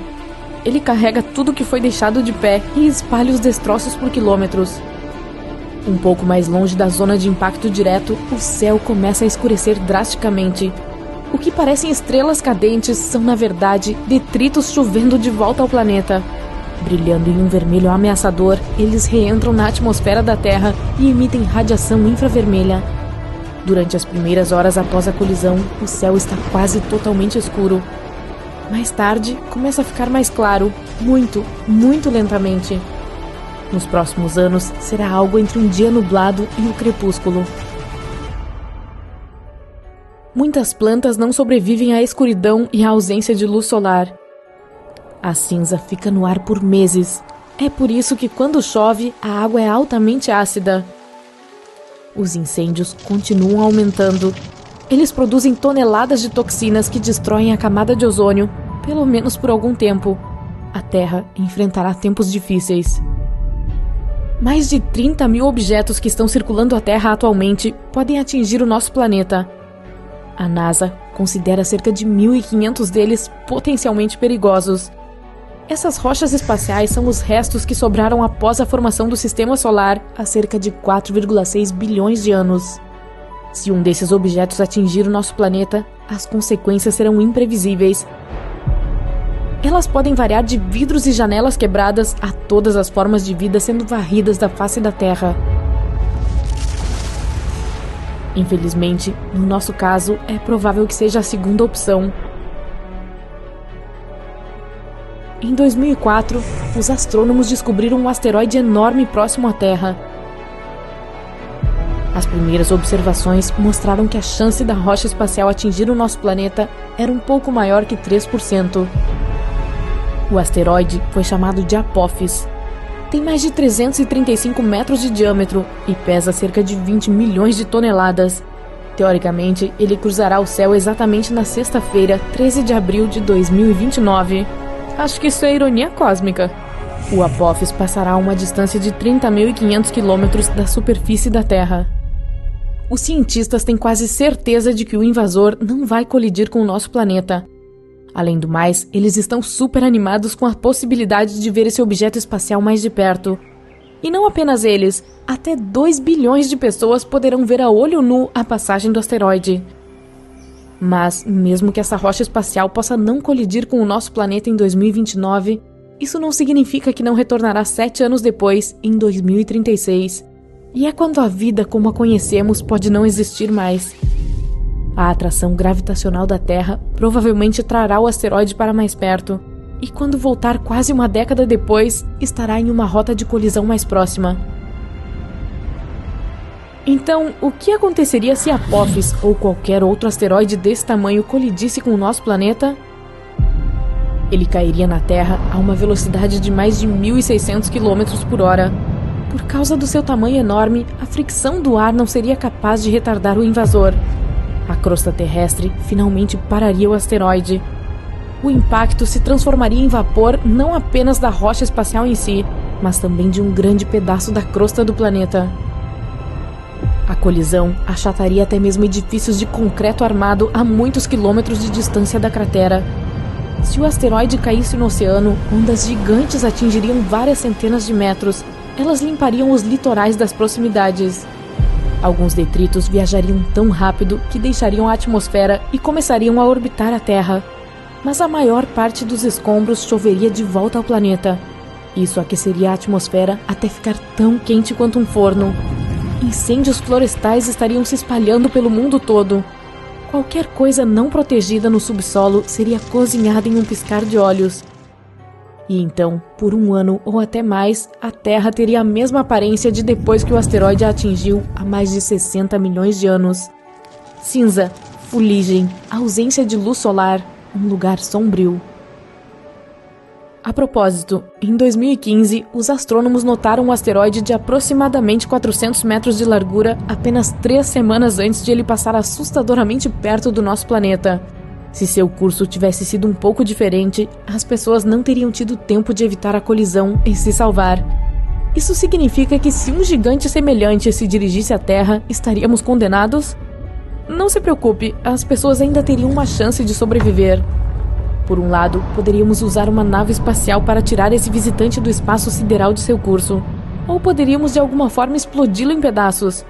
Ele carrega tudo que foi deixado de pé e espalha os destroços por quilômetros. Um pouco mais longe da zona de impacto direto, o céu começa a escurecer drasticamente. O que parecem estrelas cadentes são, na verdade, detritos chovendo de volta ao planeta. Brilhando em um vermelho ameaçador, eles reentram na atmosfera da Terra e emitem radiação infravermelha. Durante as primeiras horas após a colisão, o céu está quase totalmente escuro. Mais tarde, começa a ficar mais claro, muito, muito lentamente. Nos próximos anos, será algo entre um dia nublado e o crepúsculo. Muitas plantas não sobrevivem à escuridão e à ausência de luz solar. A cinza fica no ar por meses. É por isso que quando chove, a água é altamente ácida. Os incêndios continuam aumentando. Eles produzem toneladas de toxinas que destroem a camada de ozônio, pelo menos por algum tempo. A Terra enfrentará tempos difíceis. Mais de 30 mil objetos que estão circulando a Terra atualmente podem atingir o nosso planeta. A NASA considera cerca de 1.500 deles potencialmente perigosos. Essas rochas espaciais são os restos que sobraram após a formação do Sistema Solar há cerca de 4,6 bilhões de anos. Se um desses objetos atingir o nosso planeta, as consequências serão imprevisíveis. Elas podem variar de vidros e janelas quebradas a todas as formas de vida sendo varridas da face da Terra. Infelizmente, no nosso caso, é provável que seja a segunda opção. Em 2004, os astrônomos descobriram um asteroide enorme próximo à Terra. As primeiras observações mostraram que a chance da rocha espacial atingir o nosso planeta era um pouco maior que 3%. O asteroide foi chamado de Apophis. Tem mais de 335 metros de diâmetro e pesa cerca de 20 milhões de toneladas. Teoricamente, ele cruzará o céu exatamente na sexta-feira, 13 de abril de 2029. Acho que isso é ironia cósmica. O Apophis passará a uma distância de 30.500 quilômetros da superfície da Terra. Os cientistas têm quase certeza de que o invasor não vai colidir com o nosso planeta. Além do mais, eles estão super animados com a possibilidade de ver esse objeto espacial mais de perto. E não apenas eles, até 2 bilhões de pessoas poderão ver a olho nu a passagem do asteroide. Mas, mesmo que essa rocha espacial possa não colidir com o nosso planeta em 2029, isso não significa que não retornará 7 anos depois, em 2036. E é quando a vida como a conhecemos pode não existir mais. A atração gravitacional da Terra provavelmente trará o asteroide para mais perto, e quando voltar quase uma década depois, estará em uma rota de colisão mais próxima. Então, o que aconteceria se Apophis ou qualquer outro asteroide desse tamanho colidisse com o nosso planeta? Ele cairia na Terra a uma velocidade de mais de 1.600 km por hora. Por causa do seu tamanho enorme, a fricção do ar não seria capaz de retardar o invasor. A crosta terrestre finalmente pararia o asteroide. O impacto se transformaria em vapor não apenas da rocha espacial em si, mas também de um grande pedaço da crosta do planeta. A colisão achataria até mesmo edifícios de concreto armado a muitos quilômetros de distância da cratera. Se o asteroide caísse no oceano, ondas gigantes atingiriam várias centenas de metros. Elas limpariam os litorais das proximidades. Alguns detritos viajariam tão rápido que deixariam a atmosfera e começariam a orbitar a Terra. Mas a maior parte dos escombros choveria de volta ao planeta. Isso aqueceria a atmosfera até ficar tão quente quanto um forno. Incêndios florestais estariam se espalhando pelo mundo todo. Qualquer coisa não protegida no subsolo seria cozinhada em um piscar de olhos. E então, por um ano ou até mais, a Terra teria a mesma aparência de depois que o asteroide a atingiu há mais de 60 milhões de anos. Cinza, fuligem, ausência de luz solar, um lugar sombrio. A propósito, em 2015, os astrônomos notaram um asteroide de aproximadamente 400 metros de largura apenas 3 semanas antes de ele passar assustadoramente perto do nosso planeta. Se seu curso tivesse sido um pouco diferente, as pessoas não teriam tido tempo de evitar a colisão e se salvar. Isso significa que se um gigante semelhante se dirigisse à Terra, estaríamos condenados? Não se preocupe, as pessoas ainda teriam uma chance de sobreviver. Por um lado, poderíamos usar uma nave espacial para tirar esse visitante do espaço sideral de seu curso. Ou poderíamos de alguma forma explodi-lo em pedaços.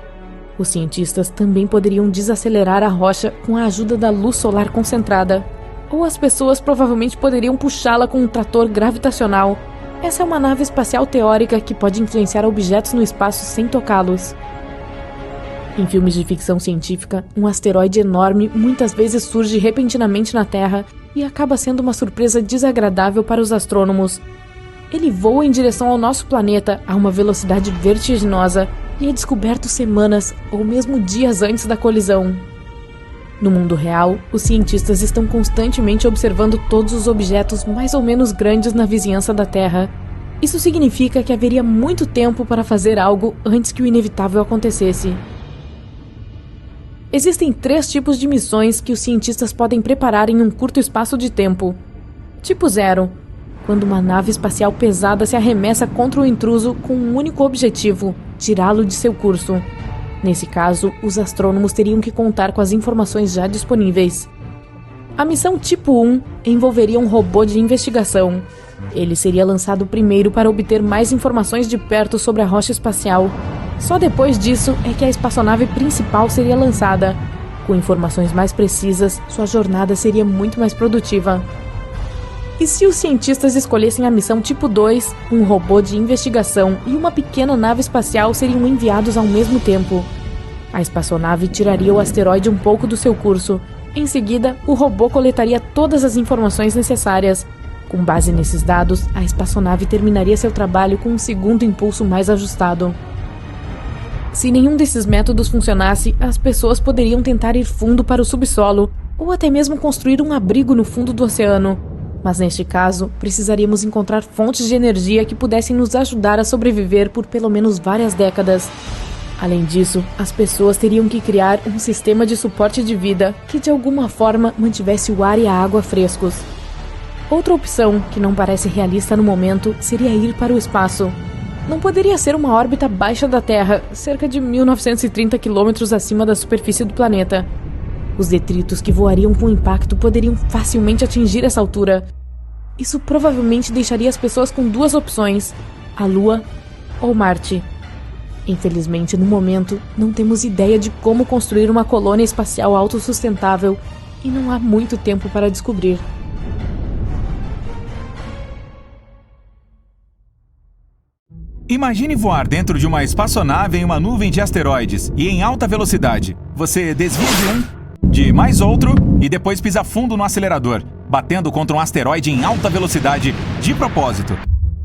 Os cientistas também poderiam desacelerar a rocha com a ajuda da luz solar concentrada. Ou as pessoas provavelmente poderiam puxá-la com um trator gravitacional. Essa é uma nave espacial teórica que pode influenciar objetos no espaço sem tocá-los. Em filmes de ficção científica, um asteroide enorme muitas vezes surge repentinamente na Terra e acaba sendo uma surpresa desagradável para os astrônomos. Ele voa em direção ao nosso planeta a uma velocidade vertiginosa e é descoberto semanas ou mesmo dias antes da colisão. No mundo real, os cientistas estão constantemente observando todos os objetos mais ou menos grandes na vizinhança da Terra. Isso significa que haveria muito tempo para fazer algo antes que o inevitável acontecesse. Existem 3 tipos de missões que os cientistas podem preparar em um curto espaço de tempo. Tipo 0, quando uma nave espacial pesada se arremessa contra o intruso com um único objetivo: tirá-lo de seu curso. Nesse caso, os astrônomos teriam que contar com as informações já disponíveis. A missão tipo 1 envolveria um robô de investigação. Ele seria lançado primeiro para obter mais informações de perto sobre a rocha espacial. Só depois disso é que a espaçonave principal seria lançada. Com informações mais precisas, sua jornada seria muito mais produtiva. E se os cientistas escolhessem a missão tipo 2, um robô de investigação e uma pequena nave espacial seriam enviados ao mesmo tempo? A espaçonave tiraria o asteroide um pouco do seu curso. Em seguida, o robô coletaria todas as informações necessárias. Com base nesses dados, a espaçonave terminaria seu trabalho com um segundo impulso mais ajustado. Se nenhum desses métodos funcionasse, as pessoas poderiam tentar ir fundo para o subsolo, ou até mesmo construir um abrigo no fundo do oceano. Mas neste caso, precisaríamos encontrar fontes de energia que pudessem nos ajudar a sobreviver por pelo menos várias décadas. Além disso, as pessoas teriam que criar um sistema de suporte de vida que de alguma forma mantivesse o ar e a água frescos. Outra opção, que não parece realista no momento, seria ir para o espaço. Não poderia ser uma órbita baixa da Terra, cerca de 1930 quilômetros acima da superfície do planeta. Os detritos que voariam com impacto poderiam facilmente atingir essa altura. Isso provavelmente deixaria as pessoas com duas opções: a Lua ou Marte. Infelizmente, no momento, não temos ideia de como construir uma colônia espacial autossustentável e não há muito tempo para descobrir. Imagine voar dentro de uma espaçonave em uma nuvem de asteroides e em alta velocidade. Você desvia de mais outro e depois pisa fundo no acelerador, batendo contra um asteroide em alta velocidade de propósito.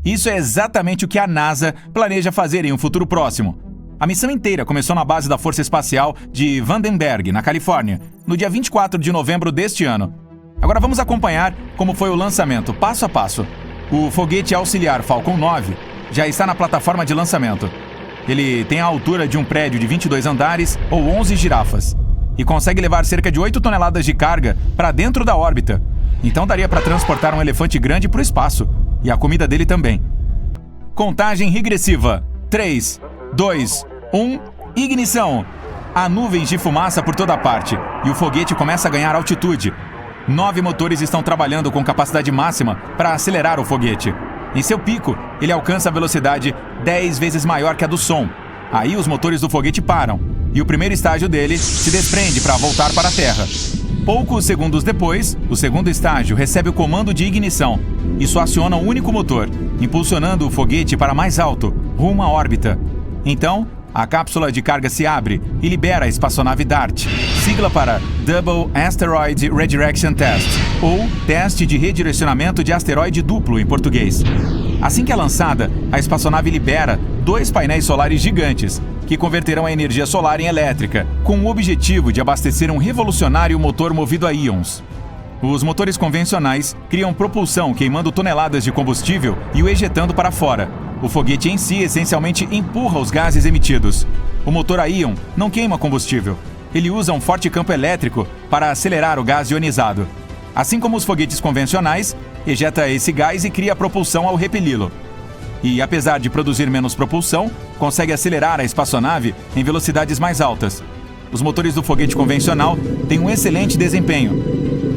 Isso é exatamente o que a NASA planeja fazer em um futuro próximo. A missão inteira começou na base da Força Espacial de Vandenberg, na Califórnia, no dia 24 de novembro deste ano. Agora vamos acompanhar como foi o lançamento, passo a passo. O foguete auxiliar Falcon 9 já está na plataforma de lançamento. Ele tem a altura de um prédio de 22 andares ou 11 girafas e consegue levar cerca de 8 toneladas de carga para dentro da órbita. Então daria para transportar um elefante grande para o espaço, e a comida dele também. Contagem regressiva. 3, 2, 1, ignição! Há nuvens de fumaça por toda parte e o foguete começa a ganhar altitude. 9 motores estão trabalhando com capacidade máxima para acelerar o foguete. Em seu pico, ele alcança a velocidade 10 vezes maior que a do som. Aí os motores do foguete param e o primeiro estágio dele se desprende para voltar para a Terra. Poucos segundos depois, o segundo estágio recebe o comando de ignição. Isso aciona o único motor, impulsionando o foguete para mais alto, rumo à órbita. Então, a cápsula de carga se abre e libera a espaçonave DART, sigla para Double Asteroid Redirection Test, ou Teste de Redirecionamento de Asteroide Duplo em português. Assim que é lançada, a espaçonave libera 2 painéis solares gigantes, que converterão a energia solar em elétrica, com o objetivo de abastecer um revolucionário motor movido a íons. Os motores convencionais criam propulsão queimando toneladas de combustível e o ejetando para fora. O foguete em si essencialmente empurra os gases emitidos. O motor a íon não queima combustível. Ele usa um forte campo elétrico para acelerar o gás ionizado. Assim como os foguetes convencionais, ejeta esse gás e cria propulsão ao repeli-lo. E, apesar de produzir menos propulsão, consegue acelerar a espaçonave em velocidades mais altas. Os motores do foguete convencional têm um excelente desempenho.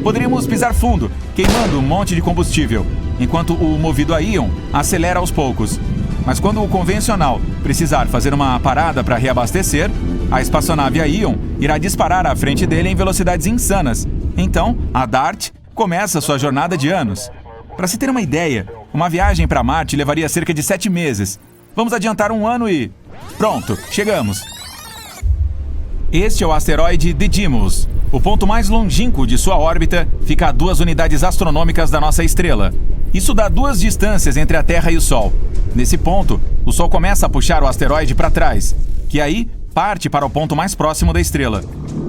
Poderíamos pisar fundo, queimando um monte de combustível, enquanto o movido a íon acelera aos poucos. Mas quando o convencional precisar fazer uma parada para reabastecer, a espaçonave a íon irá disparar à frente dele em velocidades insanas. Então, a DART começa sua jornada de anos. Para se ter uma ideia, uma viagem para Marte levaria cerca de 7 meses. Vamos adiantar 1 ano e... pronto, chegamos! Este é o asteroide Didymos. O ponto mais longínquo de sua órbita fica a 2 unidades astronômicas da nossa estrela. Isso dá 2 distâncias entre a Terra e o Sol. Nesse ponto, o Sol começa a puxar o asteroide para trás, que aí parte para o ponto mais próximo da estrela,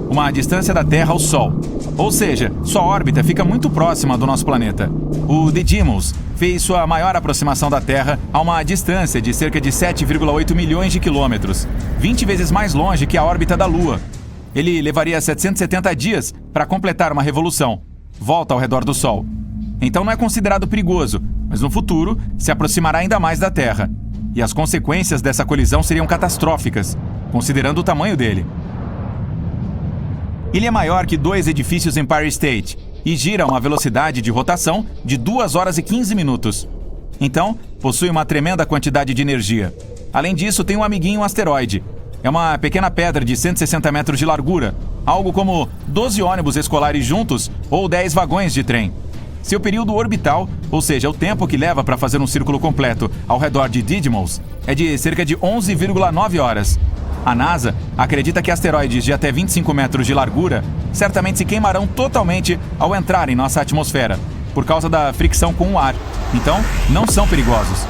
uma distância da Terra ao Sol. Ou seja, sua órbita fica muito próxima do nosso planeta. O Didymos fez sua maior aproximação da Terra a uma distância de cerca de 7,8 milhões de quilômetros, 20 vezes mais longe que a órbita da Lua. Ele levaria 770 dias para completar uma revolução, volta ao redor do Sol. Então não é considerado perigoso, mas no futuro se aproximará ainda mais da Terra. E as consequências dessa colisão seriam catastróficas, considerando o tamanho dele. Ele é maior que 2 edifícios Empire State e gira a uma velocidade de rotação de 2 horas e 15 minutos. Então, possui uma tremenda quantidade de energia. Além disso, tem um amiguinho asteroide. É uma pequena pedra de 160 metros de largura, algo como 12 ônibus escolares juntos ou 10 vagões de trem. Seu período orbital, ou seja, o tempo que leva para fazer um círculo completo ao redor de Didymos, é de cerca de 11,9 horas. A NASA acredita que asteroides de até 25 metros de largura certamente se queimarão totalmente ao entrar em nossa atmosfera, por causa da fricção com o ar. Então, não são perigosos.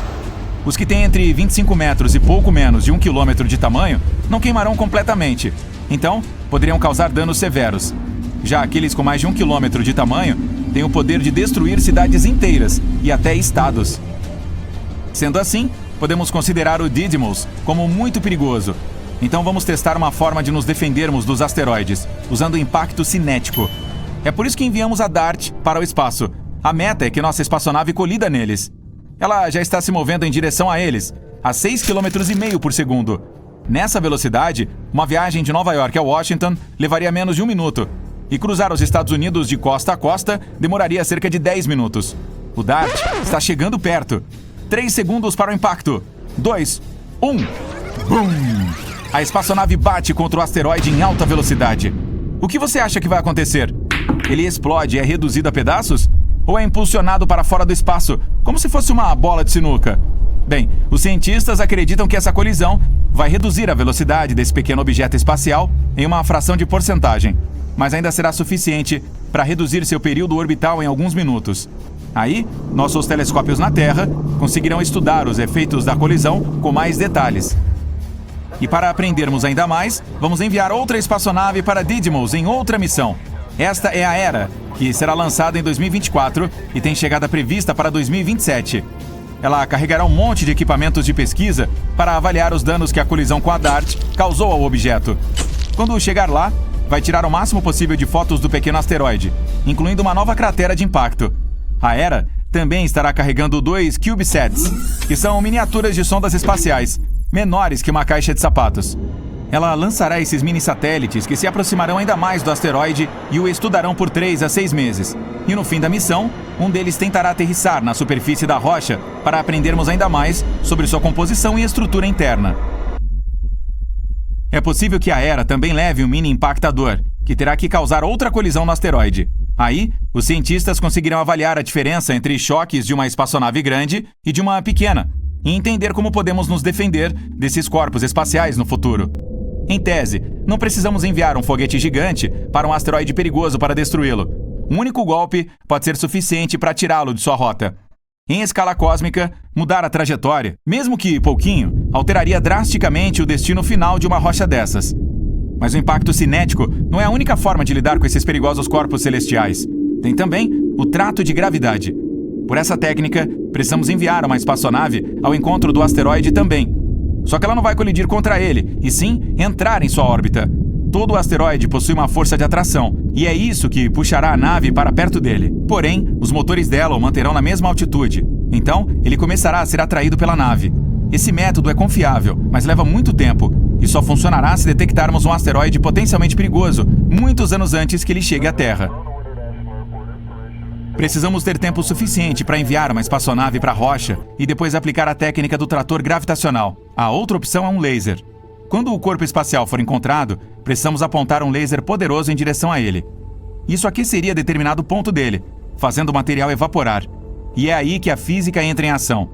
Os que têm entre 25 metros e pouco menos de 1 quilômetro de tamanho não queimarão completamente. Então, poderiam causar danos severos. Já aqueles com mais de 1 quilômetro de tamanho têm o poder de destruir cidades inteiras e até estados. Sendo assim, podemos considerar o Didymos como muito perigoso. Então vamos testar uma forma de nos defendermos dos asteroides, usando impacto cinético. É por isso que enviamos a DART para o espaço. A meta é que nossa espaçonave colida neles. Ela já está se movendo em direção a eles, a 6,5 km por segundo. Nessa velocidade, uma viagem de Nova York a Washington levaria menos de 1 minuto. E cruzar os Estados Unidos de costa a costa demoraria cerca de 10 minutos. O DART está chegando perto. 3 segundos para o impacto. 2, 1. Bum! A espaçonave bate contra o asteroide em alta velocidade. O que você acha que vai acontecer? Ele explode e é reduzido a pedaços? Ou é impulsionado para fora do espaço, como se fosse uma bola de sinuca? Bem, os cientistas acreditam que essa colisão vai reduzir a velocidade desse pequeno objeto espacial em uma fração de porcentagem, mas ainda será suficiente para reduzir seu período orbital em alguns minutos. Aí, nossos telescópios na Terra conseguirão estudar os efeitos da colisão com mais detalhes. E para aprendermos ainda mais, vamos enviar outra espaçonave para Didymos em outra missão. Esta é a Hera, que será lançada em 2024 e tem chegada prevista para 2027. Ela carregará um monte de equipamentos de pesquisa para avaliar os danos que a colisão com a DART causou ao objeto. Quando chegar lá, vai tirar o máximo possível de fotos do pequeno asteroide, incluindo uma nova cratera de impacto. A Hera também estará carregando 2 CubeSats, que são miniaturas de sondas espaciais, menores que uma caixa de sapatos. Ela lançará esses mini-satélites que se aproximarão ainda mais do asteroide e o estudarão por 3 a 6 meses. E no fim da missão, um deles tentará aterrissar na superfície da rocha para aprendermos ainda mais sobre sua composição e estrutura interna. É possível que a Hera também leve um mini impactador, que terá que causar outra colisão no asteroide. Aí, os cientistas conseguirão avaliar a diferença entre choques de uma espaçonave grande e de uma pequena, e entender como podemos nos defender desses corpos espaciais no futuro. Em tese, não precisamos enviar um foguete gigante para um asteroide perigoso para destruí-lo. Um único golpe pode ser suficiente para tirá-lo de sua rota. Em escala cósmica, mudar a trajetória, mesmo que pouquinho, alteraria drasticamente o destino final de uma rocha dessas. Mas o impacto cinético não é a única forma de lidar com esses perigosos corpos celestiais. Tem também o trato de gravidade. Por essa técnica, precisamos enviar uma espaçonave ao encontro do asteroide também. Só que ela não vai colidir contra ele, e sim entrar em sua órbita. Todo o asteroide possui uma força de atração, e é isso que puxará a nave para perto dele. Porém, os motores dela o manterão na mesma altitude. Então, ele começará a ser atraído pela nave. Esse método é confiável, mas leva muito tempo, e só funcionará se detectarmos um asteroide potencialmente perigoso, muitos anos antes que ele chegue à Terra. Precisamos ter tempo suficiente para enviar uma espaçonave para a rocha e depois aplicar a técnica do trator gravitacional. A outra opção é um laser. Quando o corpo espacial for encontrado, precisamos apontar um laser poderoso em direção a ele. Isso aqueceria determinado ponto dele, fazendo o material evaporar. E é aí que a física entra em ação.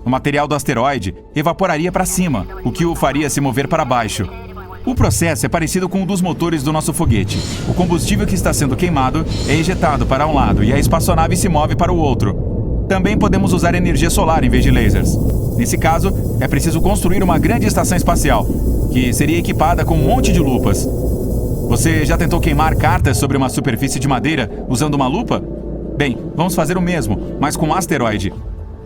O material do asteroide evaporaria para cima, o que o faria se mover para baixo. O processo é parecido com o dos motores do nosso foguete. O combustível que está sendo queimado é ejetado para um lado e a espaçonave se move para o outro. Também podemos usar energia solar em vez de lasers. Nesse caso, é preciso construir uma grande estação espacial, que seria equipada com um monte de lupas. Você já tentou queimar cartas sobre uma superfície de madeira usando uma lupa? Bem, vamos fazer o mesmo, mas com um asteroide.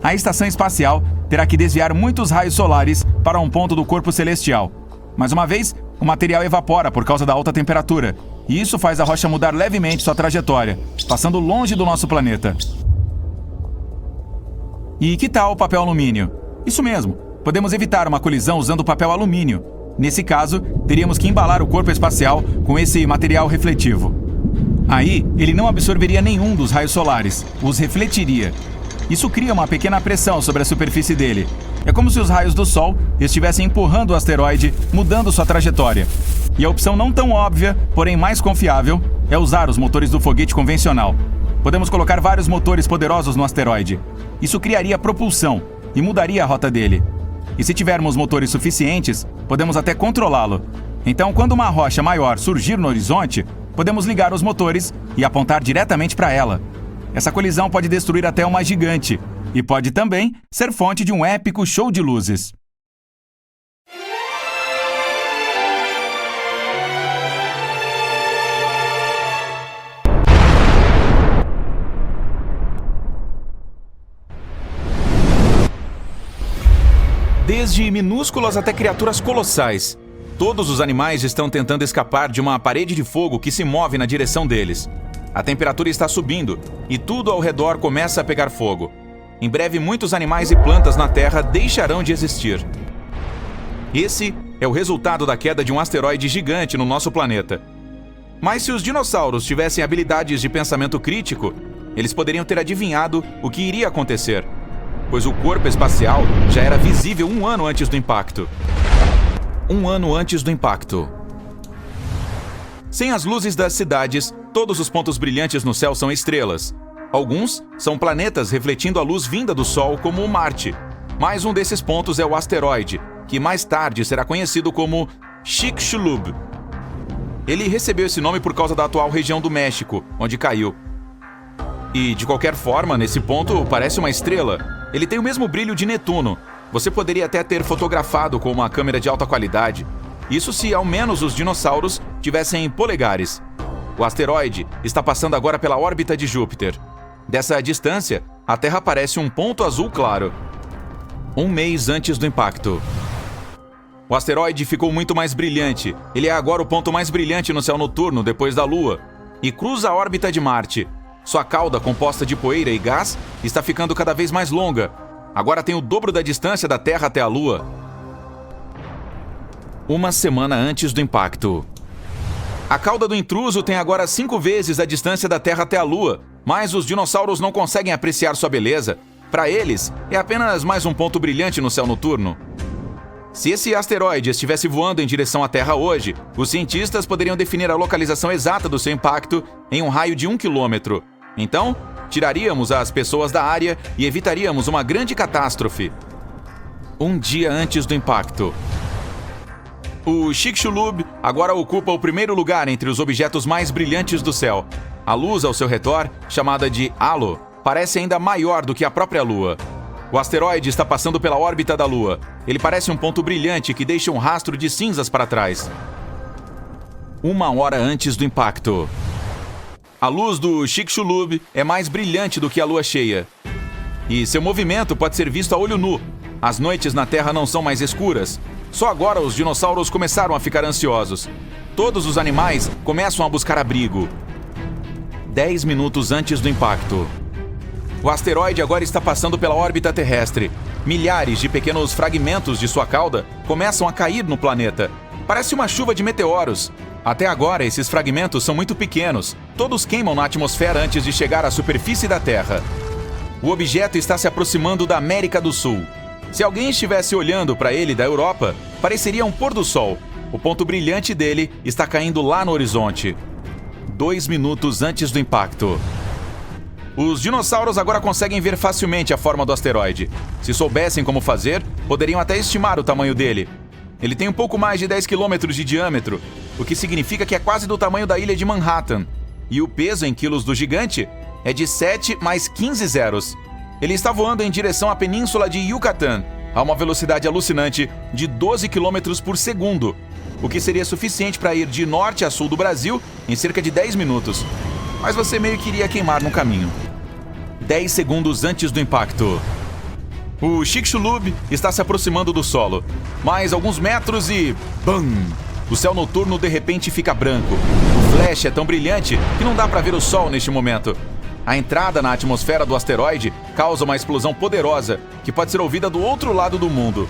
A estação espacial terá que desviar muitos raios solares para um ponto do corpo celestial. Mais uma vez, o material evapora por causa da alta temperatura, e isso faz a rocha mudar levemente sua trajetória, passando longe do nosso planeta. E que tal o papel alumínio? Isso mesmo, podemos evitar uma colisão usando papel alumínio. Nesse caso, teríamos que embalar o corpo espacial com esse material refletivo. Aí, ele não absorveria nenhum dos raios solares, os refletiria. Isso cria uma pequena pressão sobre a superfície dele. É como se os raios do Sol estivessem empurrando o asteroide, mudando sua trajetória. E a opção não tão óbvia, porém mais confiável, é usar os motores do foguete convencional. Podemos colocar vários motores poderosos no asteroide. Isso criaria propulsão e mudaria a rota dele. E se tivermos motores suficientes, podemos até controlá-lo. Então, quando uma rocha maior surgir no horizonte, podemos ligar os motores e apontar diretamente para ela. Essa colisão pode destruir até uma gigante e pode também ser fonte de um épico show de luzes. Desde minúsculas até criaturas colossais, todos os animais estão tentando escapar de uma parede de fogo que se move na direção deles. A temperatura está subindo e tudo ao redor começa a pegar fogo. Em breve, muitos animais e plantas na Terra deixarão de existir. Esse é o resultado da queda de um asteroide gigante no nosso planeta. Mas se os dinossauros tivessem habilidades de pensamento crítico, eles poderiam ter adivinhado o que iria acontecer, pois o corpo espacial já era visível 1 ano antes do impacto. 1 ano antes do impacto. Sem as luzes das cidades, todos os pontos brilhantes no céu são estrelas. Alguns são planetas refletindo a luz vinda do Sol, como o Marte. Mais um desses pontos é o asteroide, que mais tarde será conhecido como Chicxulub. Ele recebeu esse nome por causa da atual região do México, onde caiu. E, de qualquer forma, nesse ponto parece uma estrela. Ele tem o mesmo brilho de Netuno. Você poderia até ter fotografado com uma câmera de alta qualidade. Isso se ao menos os dinossauros tivessem polegares. O asteroide está passando agora pela órbita de Júpiter. Dessa distância, a Terra parece um ponto azul claro. 1 mês antes do impacto. O asteroide ficou muito mais brilhante. Ele é agora o ponto mais brilhante no céu noturno depois da Lua e cruza a órbita de Marte. Sua cauda, composta de poeira e gás, está ficando cada vez mais longa. Agora tem o dobro da distância da Terra até a Lua. 1 semana antes do impacto. A cauda do intruso tem agora 5 vezes a distância da Terra até a Lua, mas os dinossauros não conseguem apreciar sua beleza. Para eles, é apenas mais um ponto brilhante no céu noturno. Se esse asteroide estivesse voando em direção à Terra hoje, os cientistas poderiam definir a localização exata do seu impacto em um raio de 1 quilômetro. Então, tiraríamos as pessoas da área e evitaríamos uma grande catástrofe. 1 dia antes do impacto. O Chicxulub agora ocupa o primeiro lugar entre os objetos mais brilhantes do céu. A luz ao seu redor, chamada de halo, parece ainda maior do que a própria Lua. O asteroide está passando pela órbita da Lua. Ele parece um ponto brilhante que deixa um rastro de cinzas para trás. 1 hora antes do impacto. A luz do Chicxulub é mais brilhante do que a Lua cheia. E seu movimento pode ser visto a olho nu. As noites na Terra não são mais escuras. Só agora os dinossauros começaram a ficar ansiosos. Todos os animais começam a buscar abrigo. 10 minutos antes do impacto. O asteroide agora está passando pela órbita terrestre. Milhares de pequenos fragmentos de sua cauda começam a cair no planeta. Parece uma chuva de meteoros. Até agora, esses fragmentos são muito pequenos. Todos queimam na atmosfera antes de chegar à superfície da Terra. O objeto está se aproximando da América do Sul. Se alguém estivesse olhando para ele da Europa, pareceria um pôr do sol. O ponto brilhante dele está caindo lá no horizonte. 2 minutos antes do impacto. Os dinossauros agora conseguem ver facilmente a forma do asteroide. Se soubessem como fazer, poderiam até estimar o tamanho dele. Ele tem um pouco mais de 10 quilômetros de diâmetro, o que significa que é quase do tamanho da ilha de Manhattan. E o peso em quilos do gigante é de 7 mais 15 zeros. Ele está voando em direção à península de Yucatán, a uma velocidade alucinante de 12 quilômetros por segundo, o que seria suficiente para ir de norte a sul do Brasil em cerca de 10 minutos. Mas você meio que iria queimar no caminho. 10 segundos antes do impacto. O Chicxulub está se aproximando do solo. Mais alguns metros e... BAM! O céu noturno de repente fica branco. O flash é tão brilhante que não dá para ver o sol neste momento. A entrada na atmosfera do asteroide causa uma explosão poderosa que pode ser ouvida do outro lado do mundo.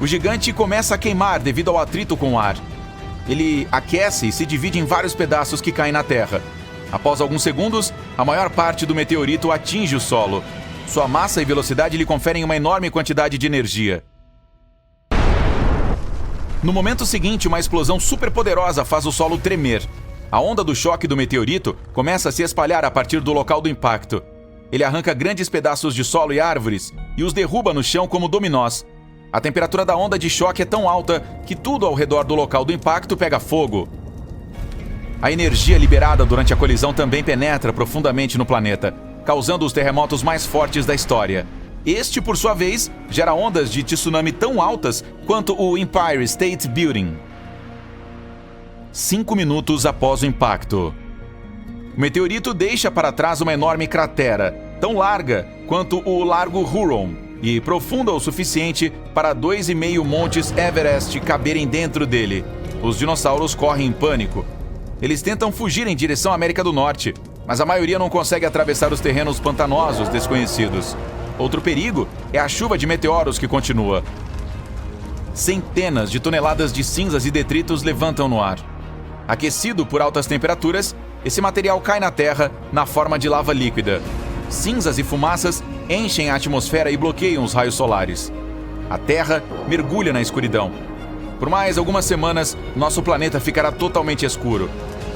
O gigante começa a queimar devido ao atrito com o ar. Ele aquece e se divide em vários pedaços que caem na Terra. Após alguns segundos, a maior parte do meteorito atinge o solo. Sua massa e velocidade lhe conferem uma enorme quantidade de energia. No momento seguinte, uma explosão superpoderosa faz o solo tremer. A onda do choque do meteorito começa a se espalhar a partir do local do impacto. Ele arranca grandes pedaços de solo e árvores e os derruba no chão como dominós. A temperatura da onda de choque é tão alta que tudo ao redor do local do impacto pega fogo. A energia liberada durante a colisão também penetra profundamente no planeta, causando os terremotos mais fortes da história. Este, por sua vez, gera ondas de tsunami tão altas quanto o Empire State Building. 5 minutos após o impacto. O meteorito deixa para trás uma enorme cratera, tão larga quanto o Largo Huron, e profunda o suficiente para 2,5 montes Everest caberem dentro dele. Os dinossauros correm em pânico. Eles tentam fugir em direção à América do Norte, mas a maioria não consegue atravessar os terrenos pantanosos desconhecidos. Outro perigo é a chuva de meteoros que continua. Centenas de toneladas de cinzas e detritos levantam no ar. Aquecido por altas temperaturas, esse material cai na Terra na forma de lava líquida. Cinzas e fumaças enchem a atmosfera e bloqueiam os raios solares. A Terra mergulha na escuridão. Por mais algumas semanas, nosso planeta ficará totalmente escuro.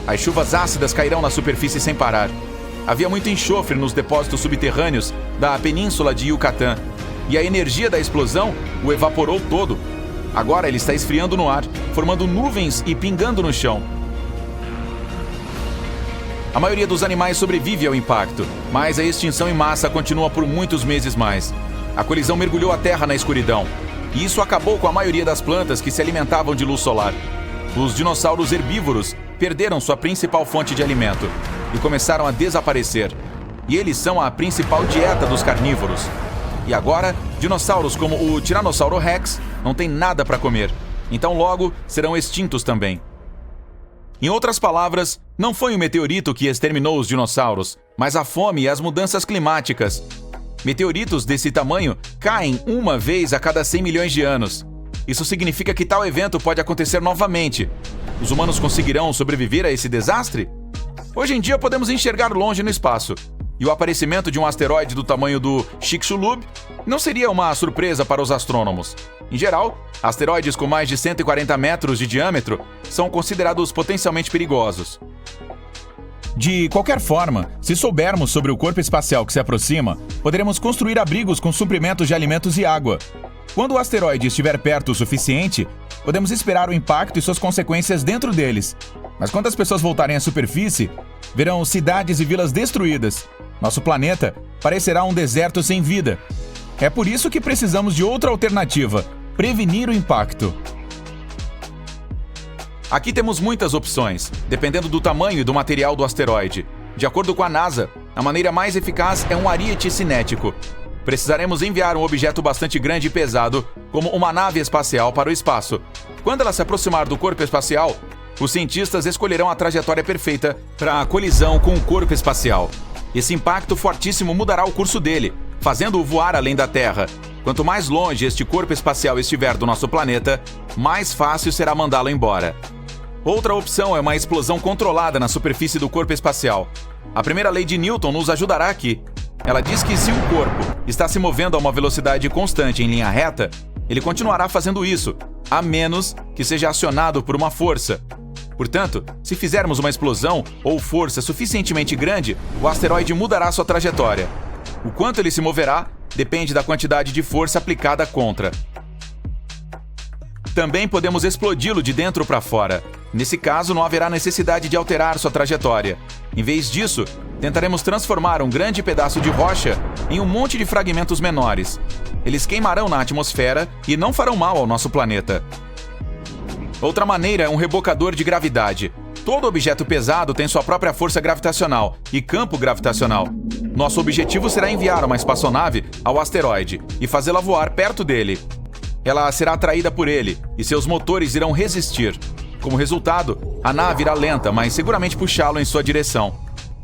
As chuvas ácidas cairão na superfície sem parar. Havia muito enxofre nos depósitos subterrâneos da península de Yucatán, e a energia da explosão o evaporou todo. Agora ele está esfriando no ar, formando nuvens e pingando no chão. A maioria dos animais sobrevive ao impacto, mas a extinção em massa continua por muitos meses mais. A colisão mergulhou a Terra na escuridão, e isso acabou com a maioria das plantas que se alimentavam de luz solar. Os dinossauros herbívoros perderam sua principal fonte de alimento e começaram a desaparecer. E eles são a principal dieta dos carnívoros. E agora, dinossauros como o Tiranossauro Rex não têm nada para comer, então logo serão extintos também. Em outras palavras, não foi o meteorito que exterminou os dinossauros, mas a fome e as mudanças climáticas. Meteoritos desse tamanho caem uma vez a cada 100 milhões de anos. Isso significa que tal evento pode acontecer novamente. Os humanos conseguirão sobreviver a esse desastre? Hoje em dia podemos enxergar longe no espaço, e o aparecimento de um asteroide do tamanho do Chicxulub não seria uma surpresa para os astrônomos. Em geral, asteroides com mais de 140 metros de diâmetro são considerados potencialmente perigosos. De qualquer forma, se soubermos sobre o corpo espacial que se aproxima, poderemos construir abrigos com suprimentos de alimentos e água. Quando o asteroide estiver perto o suficiente, podemos esperar o impacto e suas consequências dentro deles. Mas quando as pessoas voltarem à superfície, verão cidades e vilas destruídas. Nosso planeta parecerá um deserto sem vida. É por isso que precisamos de outra alternativa: prevenir o impacto. Aqui temos muitas opções, dependendo do tamanho e do material do asteroide. De acordo com a NASA, a maneira mais eficaz é um ariete cinético. Precisaremos enviar um objeto bastante grande e pesado, como uma nave espacial, para o espaço. Quando ela se aproximar do corpo espacial, os cientistas escolherão a trajetória perfeita para a colisão com o corpo espacial. Esse impacto fortíssimo mudará o curso dele, fazendo-o voar além da Terra. Quanto mais longe este corpo espacial estiver do nosso planeta, mais fácil será mandá-lo embora. Outra opção é uma explosão controlada na superfície do corpo espacial. A primeira lei de Newton nos ajudará aqui. Ela diz que se um corpo está se movendo a uma velocidade constante em linha reta, ele continuará fazendo isso, a menos que seja acionado por uma força. Portanto, se fizermos uma explosão ou força suficientemente grande, o asteroide mudará sua trajetória. O quanto ele se moverá depende da quantidade de força aplicada contra. Também podemos explodi-lo de dentro para fora. Nesse caso, não haverá necessidade de alterar sua trajetória. Em vez disso, tentaremos transformar um grande pedaço de rocha em um monte de fragmentos menores. Eles queimarão na atmosfera e não farão mal ao nosso planeta. Outra maneira é um rebocador de gravidade. Todo objeto pesado tem sua própria força gravitacional e campo gravitacional. Nosso objetivo será enviar uma espaçonave ao asteroide e fazê-la voar perto dele. Ela será atraída por ele e seus motores irão resistir. Como resultado, a nave irá lenta, mas seguramente puxá-lo em sua direção.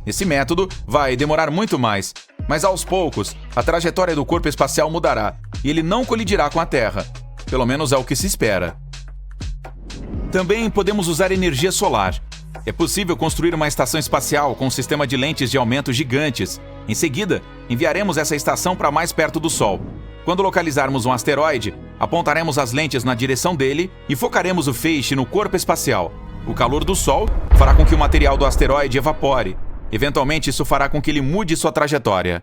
Esse método vai demorar muito mais, mas aos poucos, a trajetória do corpo espacial mudará e ele não colidirá com a Terra. Pelo menos é o que se espera. Também podemos usar energia solar. É possível construir uma estação espacial com um sistema de lentes de aumento gigantes. Em seguida, enviaremos essa estação para mais perto do Sol. Quando localizarmos um asteroide, apontaremos as lentes na direção dele e focaremos o feixe no corpo espacial. O calor do Sol fará com que o material do asteroide evapore. Eventualmente, isso fará com que ele mude sua trajetória.